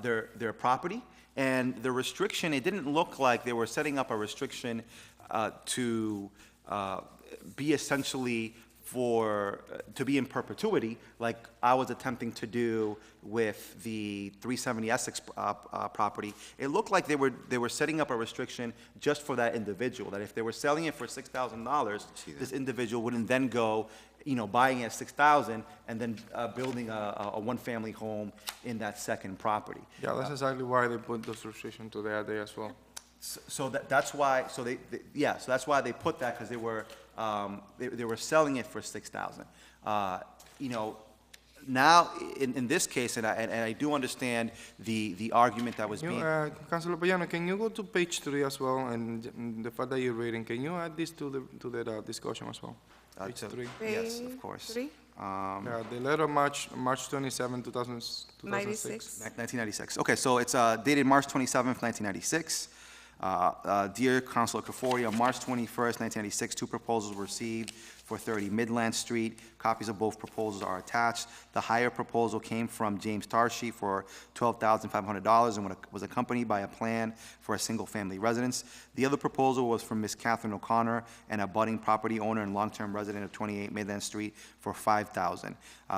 their property. And the restriction, it didn't look like they were setting up a restriction to be essentially to be in perpetuity, like I was attempting to do with the 370 Essex property. It looked like they were setting up a restriction just for that individual, that if they were selling it for $6,000, this individual wouldn't then go, buying it at $6,000 and then building a one-family home in that second property. Yeah, that's exactly why they put those restrictions to there as well. So that's why. So that's why they put that, because they were selling it for $6,000. Now in this case, and I do understand the argument that was being. Councilor Payano, can you go to page 3 as well, and the fact that you're reading, can you add this to the discussion as well? Page 3. Yes, of course. 3? The letter March 27, 2006. 1996. Okay, so it's dated March 27th, 1996. Dear Councilor Kufori, on March 21st, 1996, 2 proposals were received for 30 Midland Street. Copies of both proposals are attached. The higher proposal came from James Tarshi for $12,500 and was accompanied by a plan for a single-family residence. The other proposal was from Ms. Catherine O'Connor, an abutting property owner and long-term resident of 28 Midland Street, for $5,000.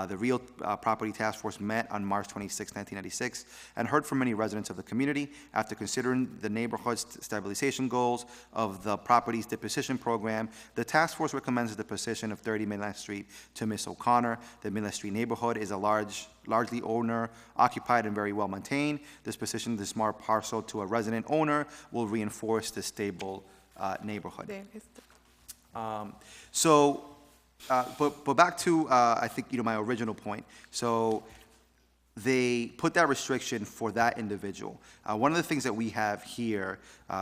The Real Property Task Force met on March 26, 1996, and heard from many residents of the community. After considering the neighborhood stabilization goals of the property's deposition program, the task force recommends the deposition of 30 Midland Street to Ms. O'Connor. The Midland Street neighborhood is a largely owner-occupied and very well-maintained. This position of the smart parcel to a resident owner will reinforce the stable neighborhood. So But back to, I think, my original point. So they put that restriction for that individual. One of the things that we have here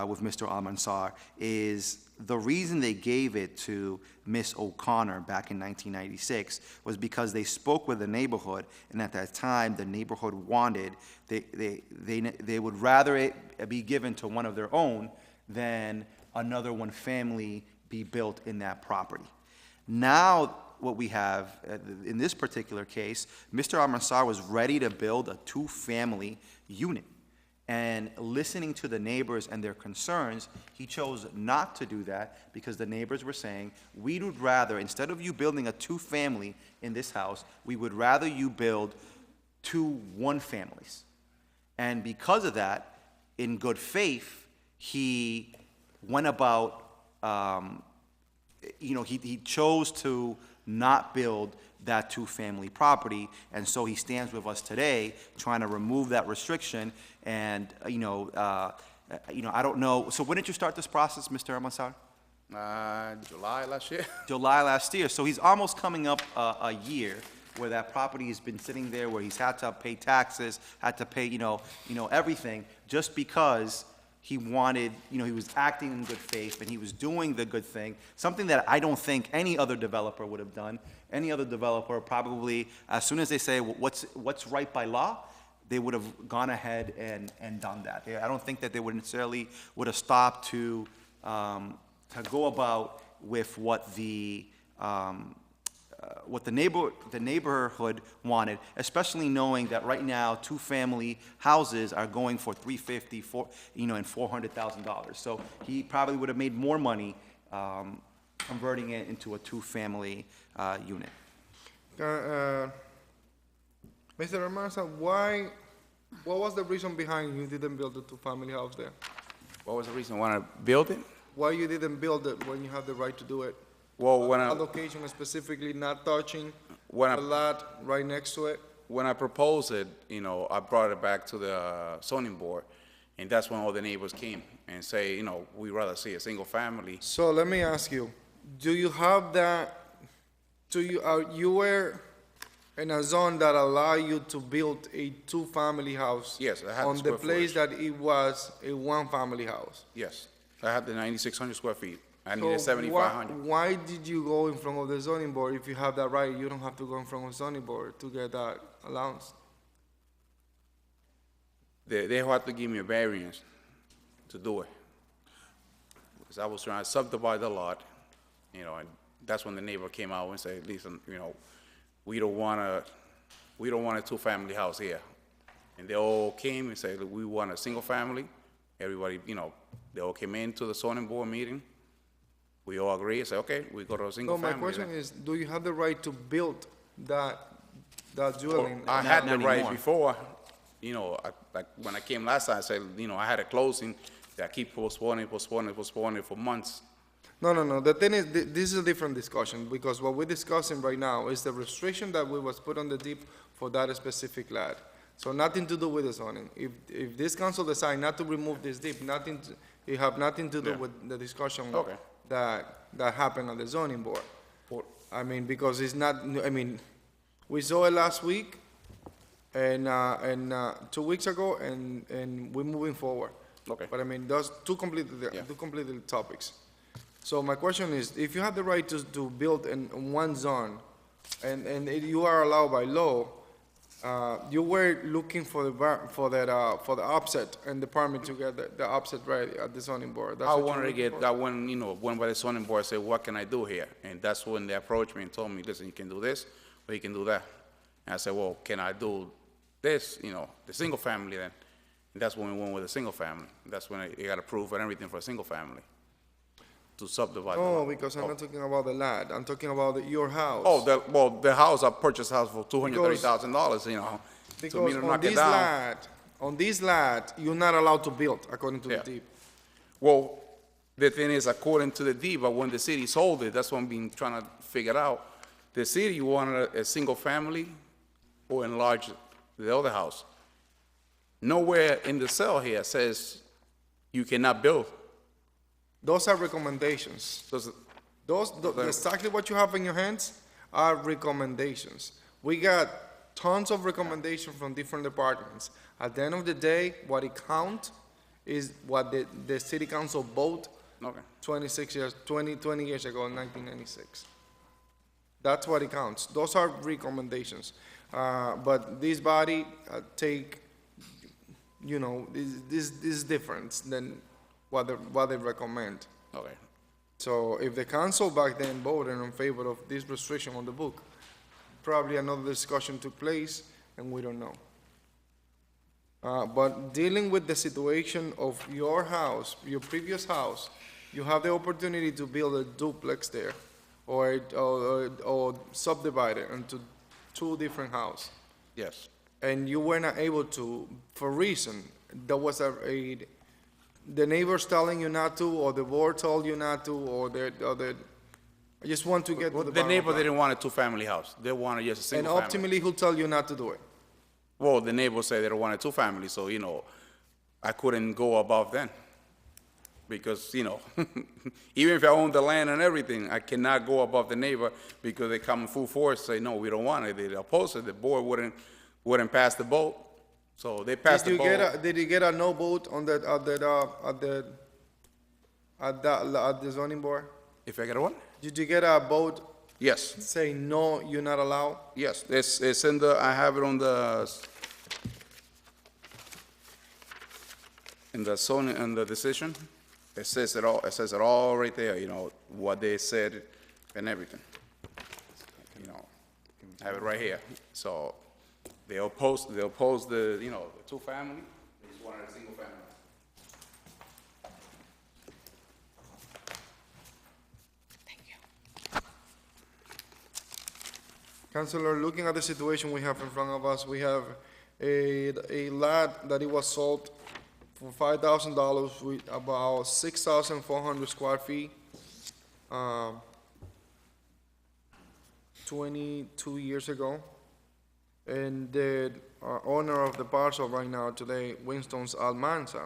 with Mr. Almanzar is the reason they gave it to Miss O'Connor back in 1996 was because they spoke with the neighborhood, and at that time, the neighborhood wanted, they would rather it be given to one of their own than another one family be built in that property. Now, what we have, in this particular case, Mr. Almanzar was ready to build a two-family unit. And listening to the neighbors and their concerns, he chose not to do that because the neighbors were saying, we would rather, instead of you building a two-family in this house, we would rather you build two one-families. And because of that, in good faith, he went about, he chose to not build that two-family property, and so he stands with us today trying to remove that restriction. And I don't know. So when did you start this process, Mr. Almanzar? July last year. July last year. So he's almost coming up a year where that property has been sitting there, where he's had to pay taxes, had to pay everything, just because he wanted, he was acting in good faith and he was doing the good thing, something that I don't think any other developer would have done. Any other developer probably, as soon as they say, what's right by law, they would have gone ahead and done that. I don't think that they would necessarily would have stopped to go about with what the neighborhood wanted, especially knowing that right now two-family houses are going for $350,000, and $400,000. So he probably would have made more money converting it into a two-family unit. Mr. Almanzar, what was the reason behind you didn't build a two-family house there? What was the reason? Want to build it? Why you didn't build it when you have the right to do it? Well, Allocation specifically, not touching when I- the lot right next to it? when I proposed it, I brought it back to the zoning board, and that's when all the neighbors came and say, we'd rather see a single family. So let me ask you, do you have that, you were in a zone that allow you to build a two-family house? Yes, I had the on the square place footage. that it was a one-family house? Yes, I had the 9,600 square feet. I needed So 7,500. why did you go in front of the zoning board if you have that right? You don't have to go in front of the zoning board to get that allowance. They had to give me a variance to do it. Because I was trying to subdivide the lot, and that's when the neighbor came out and said, listen, we don't want a two-family house here. And they all came and said, we want a single family. Everybody, they all came into the zoning board meeting. We all agree and say, okay, we go to a single So family. my question then. is, do you have the right to build that dwelling? I had the not right anymore. before, like when I came last time, I said, I had a closing that I keep postponing for months. No. The thing is, this is a different discussion, because what we're discussing right now is the restriction that we was put on the deed for that specific lot. So nothing to do with the zoning. If this council decide not to remove this deed, it have nothing to do Yeah. with the discussion Okay. that happened on the zoning board. Well- Because it's not, we saw it last week and 2 weeks ago, and we're moving forward. Okay. But those two completely topics. So my question is, if you have the right to build in one zone, and you are allowed by law, you were looking for the offset and the permit to get the offset right at the zoning board. That's I what you wanted were to get, looking for? went by the zoning board, said, what can I do here? And that's when they approached me and told me, listen, you can do this, or you can do that. And I said, well, can I do this, the single family then? And that's when we went with the single family. That's when it got approved and everything for a single family, to subdivide the Oh, lot. because I'm not talking about the lot, I'm talking about your house. Oh, the house, I purchased the house for $230,000, to Because me to knock it down. on this lot, you're not allowed to build according to the Yeah. deed. Well, the thing is, according to the deed, but when the city sold it, that's what I've been trying to figure out. The city wanted a single family or enlarge the other house. Nowhere in the cell here says you cannot build. Those are recommendations. Those- Exactly what you have in your hands are recommendations. We got tons of recommendations from different departments. At the end of the day, what it counts is what the city council voted Okay. 20 years ago in 1996. That's what it counts. Those are recommendations. But this body take, this is different than what they recommend. Okay. So if the council back then voted in favor of this restriction on the book, probably another discussion took place, and we don't know. But dealing with the situation of your house, your previous house, you have the opportunity to build a duplex there, or subdivide it into two different houses. Yes. And you were not able to, for reason, there was the neighbors telling you not to, or the board told you not to, or I just want to get to the The neighbor bottom line. didn't want a two-family house. They wanted just a And single family. ultimately, who tell you not to do it? Well, the neighbor said they don't want a two-family, so, I couldn't go above then. Because, even if I own the land and everything, I cannot go above the neighbor because they come in full force, say, no, we don't want it. They oppose it. The board wouldn't pass the vote. So they passed the vote. Did you get a no vote on that, at the zoning board? If I get a what? Did you get a vote Yes, saying, no, you're not allowed? yes. It's I have it on in the zoning, in the decision. It says it all. It says it all right there, what they said and everything. I have it right here. So they oppose the, the two-family. They just wanted a single family. Councilor, looking at the situation we have in front of us, we have a lot that it was sold for $5,000 with about 6,400 square feet. 22 years ago. And the owner of the parcel right now today, Winston's Almanza,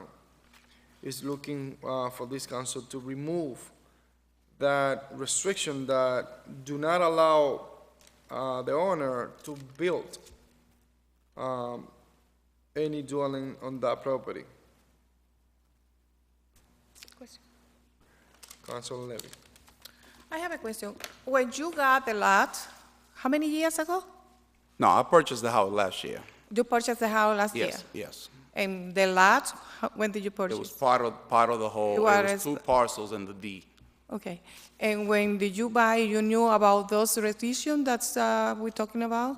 is looking for this council to remove that restriction that do not allow the owner to build any dwelling on that property. Question. Councilor Levy. I have a question. When you got the lot, how many years ago? No, I purchased the house last year. You purchased the house last year? Yes, yes. And the lot, when did you purchase? It was part of the whole, You it are was two parcels in the deed. Okay. And when did you buy, you knew about those restrictions that's we're talking about?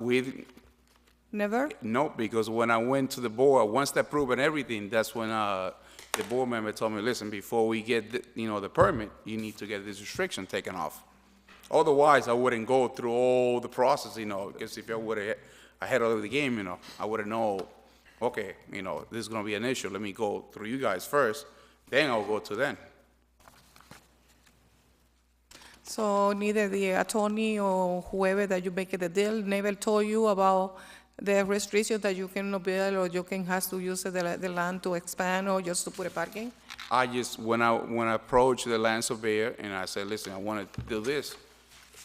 Never? No, because when I went to the board, once they approved and everything, that's when the board member told me, listen, before we get the permit, you need to get this restriction taken off. Otherwise, I wouldn't go through all the process, because if I would have ahead of the game, I would have known, okay, this is going to be an issue. Let me go through you guys first, then I'll go to them. So neither the attorney or whoever that you make the deal never told you about the restriction that you cannot build or you can have to use the land to expand or just to put a parking? I just, when I approached the land surveyor and I said, listen, I want to do this,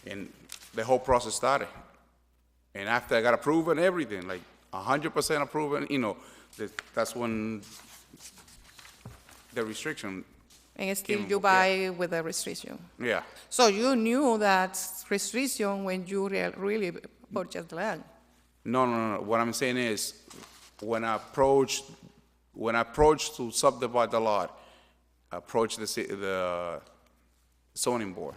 and the whole process started. And after I got approved and everything, like 100% approved, that's when the restriction, And still Kim, you yeah. buy with a restriction? yeah. So you knew that restriction when you really purchased the land? No. What I'm saying is, when I approached to subdivide the lot, I approached the zoning board,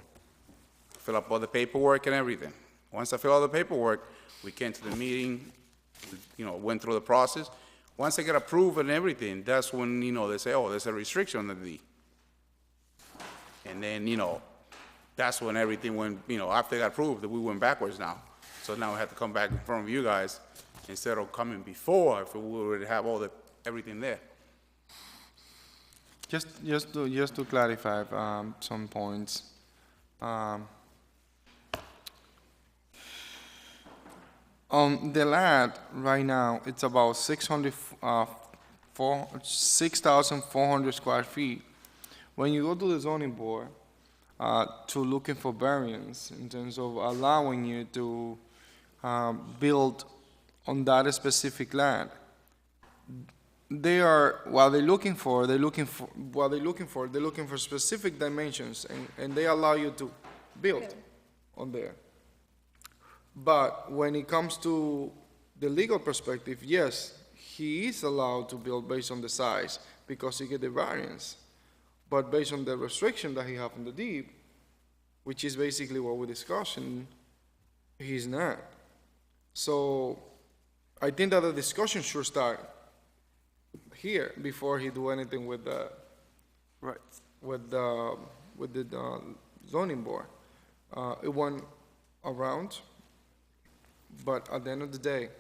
fill up all the paperwork and everything. Once I fill out the paperwork, we came to the meeting, went through the process. Once I get approved and everything, that's when, they say, oh, there's a restriction on the deed. And then, that's when everything went, after I got approved, we went backwards now. So now we have to come back in front of you guys instead of coming before, if we would have everything there. Just to clarify some points. On the lot right now, it's about 6,400 square feet. When you go to the zoning board, to looking for variance in terms of allowing you to build on that specific land. They are, they're looking for specific dimensions, and they allow you to build on there. But when it comes to the legal perspective, yes, he is allowed to build based on the size because he get the variance. But based on the restriction that he have on the deed, which is basically what we're discussing, he's not. So I think that the discussion should start here before he do anything with the, Right. with the zoning board. It went around, but at the end of the day,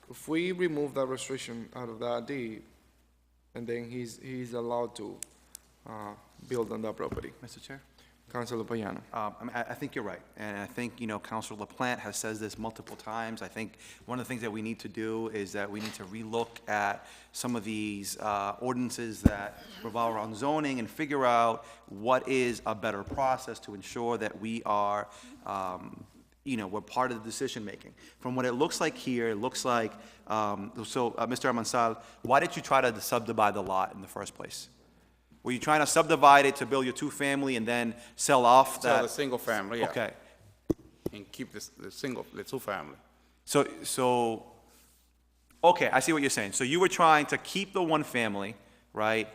if we remove that restriction out of that deed, and then he's allowed to build on that property. Mr. Chair? Councilor Payano. I think you're right, and I think, Councilor LaPlante has said this multiple times. I think one of the things that we need to do is that we need to relook at some of these ordinances that revolve around zoning and figure out what is a better process to ensure that we are, we're part of the decision-making. From what it looks like here, it looks like, Mr. Amansal, why did you try to subdivide the lot in the first place? Were you trying to subdivide it to build your two-family and then sell off that? Sell the single family, yeah. Okay. And keep the two-family. So, okay, I see what you're saying. So you were trying to keep the one family, right?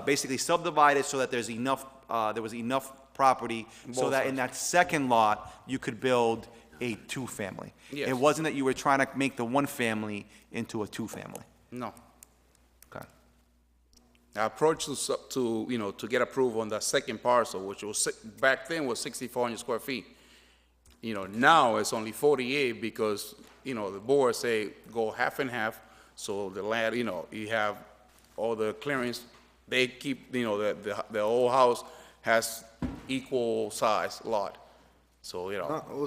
Basically subdivide it so that there was enough property so Both that in sides. that second lot, you could build a two-family. Yes. It wasn't that you were trying to make the one family into a two-family. No. Okay. I approached to get approval on the second parcel, which was, back then was 6,400 square feet. Now it's only 48 because, the board say go half and half, so the land, you have all the clearance, they keep, the old house has equal size lot, so,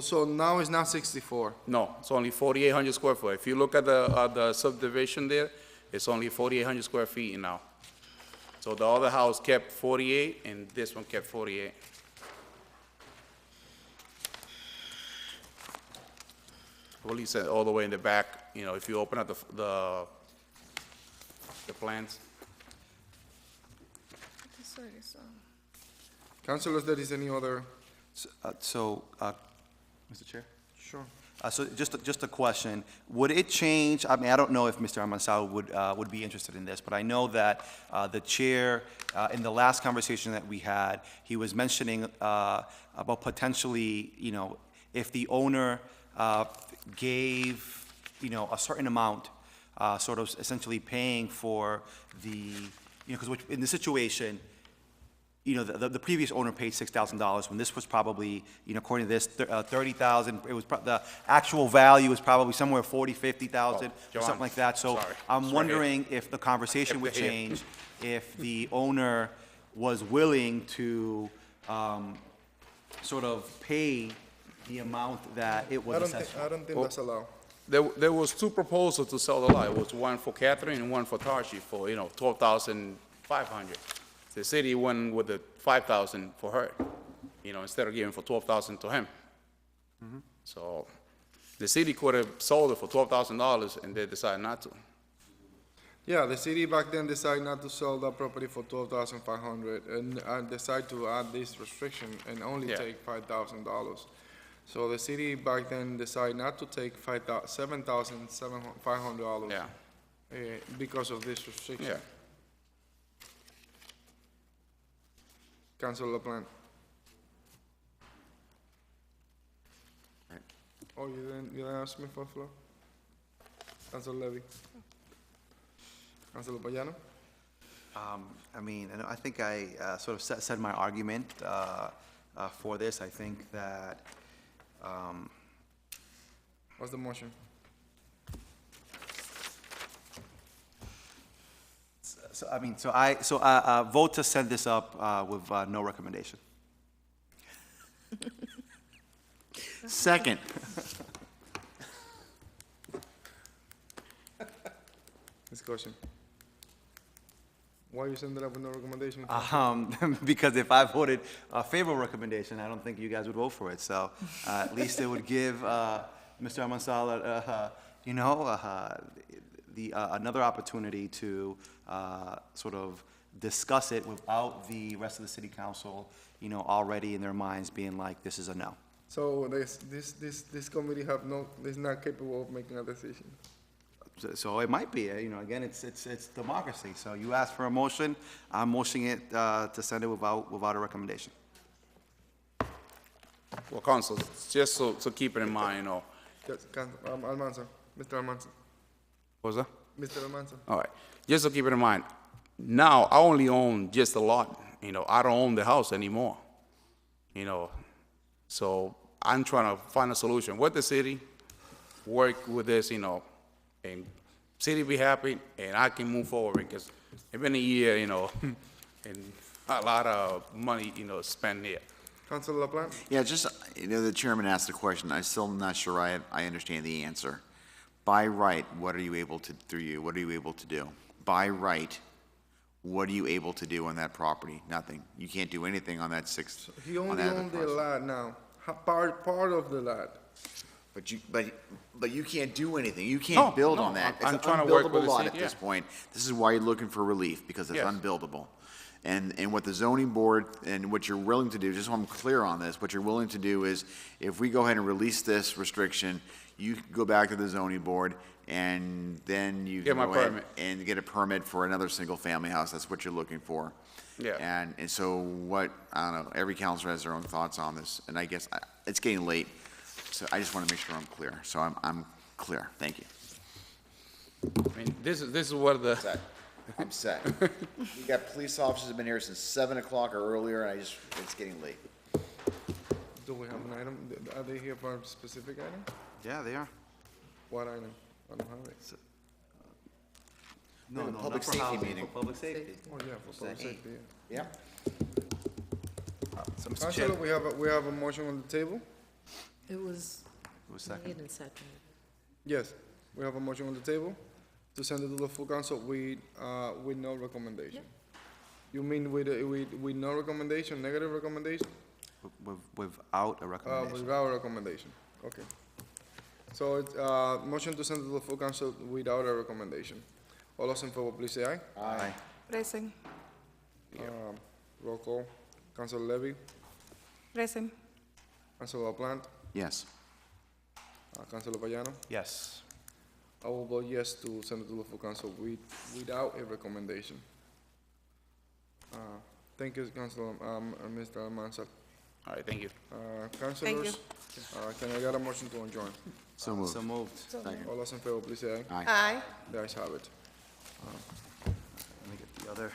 So now it's not 64. no, it's only 4,800 square foot. If you look at the subdivision there, it's only 4,800 square feet now. So the other house kept 48, and this one kept 48. Well, he said all the way in the back, if you open up the plans. Councilors, there is any other? Mr. Chair? Sure. So just a question, would it change, I don't know if Mr. Amansal would be interested in this, but I know that the chair, in the last conversation that we had, he was mentioning about potentially, if the owner gave, a certain amount, sort of essentially paying for the, because in the situation, the previous owner paid $6,000, when this was probably, according to this, $30,000. It was, the actual value was probably somewhere $40,000, $50,000, or John, something like that. So sorry. I'm It's right wondering if the conversation would Kept it change if the owner was willing to sort of pay the amount that it was assessed for. I don't think that's allowed. There was two proposals to sell the lot. It was one for Catherine and one for Tarshy for, $12,500. The city went with the $5,000 for her, instead of giving for $12,000 to him. So the city could have sold it for $12,000, and they decided not to. Yeah, the city back then decided not to sell that property for $12,500 and decide to add this restriction and only Yeah. take $5,000. So the city back then decided not to take $7,500 Yeah, because of this restriction. yeah. Councilor LaPlante. Oh, you didn't ask me for the floor? Councilor Levy. Councilor Payano? I think I sort of said my argument for this. I think that, What's the motion? vote to send this up with no recommendation. Second. Discussion. Why you send it up with no recommendation? Because if I voted a favorable recommendation, I don't think you guys would vote for it. So at least it would give Mr. Amansala, another opportunity to sort of discuss it without the rest of the city council, already in their minds being like, this is a no. So this committee is not capable of making a decision. So it might be, again, it's democracy. So you asked for a motion, I'm motioning it to send it without a recommendation. Well, council, just so keep it in mind, Yes, Almanza, Mr. Almanza, what's that? Mr. Almanza. All right, just to keep it in mind, now I only own just a lot, I don't own the house anymore, so I'm trying to find a solution with the city, work with this, and city be happy, and I can move forward, because it's been a year, and a lot of money, spent here. Councilor LaPlante? Yeah, just, the chairman asked a question. I'm still not sure I understand the answer. By right, what are you able to, what are you able to do? By right, what are you able to do on that property? Nothing. You can't do anything on that He on only that owns the parcel. lot now, part of the lot. But you can't do anything. You No, can't build no, on that. I'm It's trying an to work with unbuildable the lot city, at this yeah. point. This is why you're looking for relief, because it's Yes. unbuildable. And what the zoning board, and what you're willing to do, just so I'm clear on this, what you're willing to do is, if we go ahead and release this restriction, you can go back to the zoning board, and then you Get can my go ahead permit. and get a permit for another single-family house. That's what you're looking for. Yeah. And so what, I don't know, every counselor has their own thoughts on this, and I guess it's getting late, so I just want to make sure I'm clear. So I'm clear. Thank you. I mean, this is what the, Set. I'm set. We got police officers have been here since 7 o'clock or earlier, and it's getting late. Do we have an item? Are they here for a specific item? Yeah, they are. What item? I don't have it. No, a no, public not for safety housing, meeting. for public safety. Oh, yeah, for public Say. safety, yeah. Yeah. So, Mr. Councilor, Chair, we have a motion on the table? It was it was second. made and seconded. Yes, we have a motion on the table to send it to the full council with no recommendation. You mean with no recommendation, negative recommendation? Without a recommendation. Without a recommendation, okay. So it's, motion to send it to the full council without a recommendation. All those in favor, please say aye. Aye. Present. Roll call. Councilor Levy, Present. Councilor LaPlante, Yes. Councilor Payano. Yes. I will vote yes to send it to the full council without a recommendation. Thank you, Councilor, Mr. Almanza. all right, thank you. Councilors, can I get a motion to adjourn? So moved. So moved. All those in favor, please say aye. Aye. Aye. The ayes have it. Let me get the other.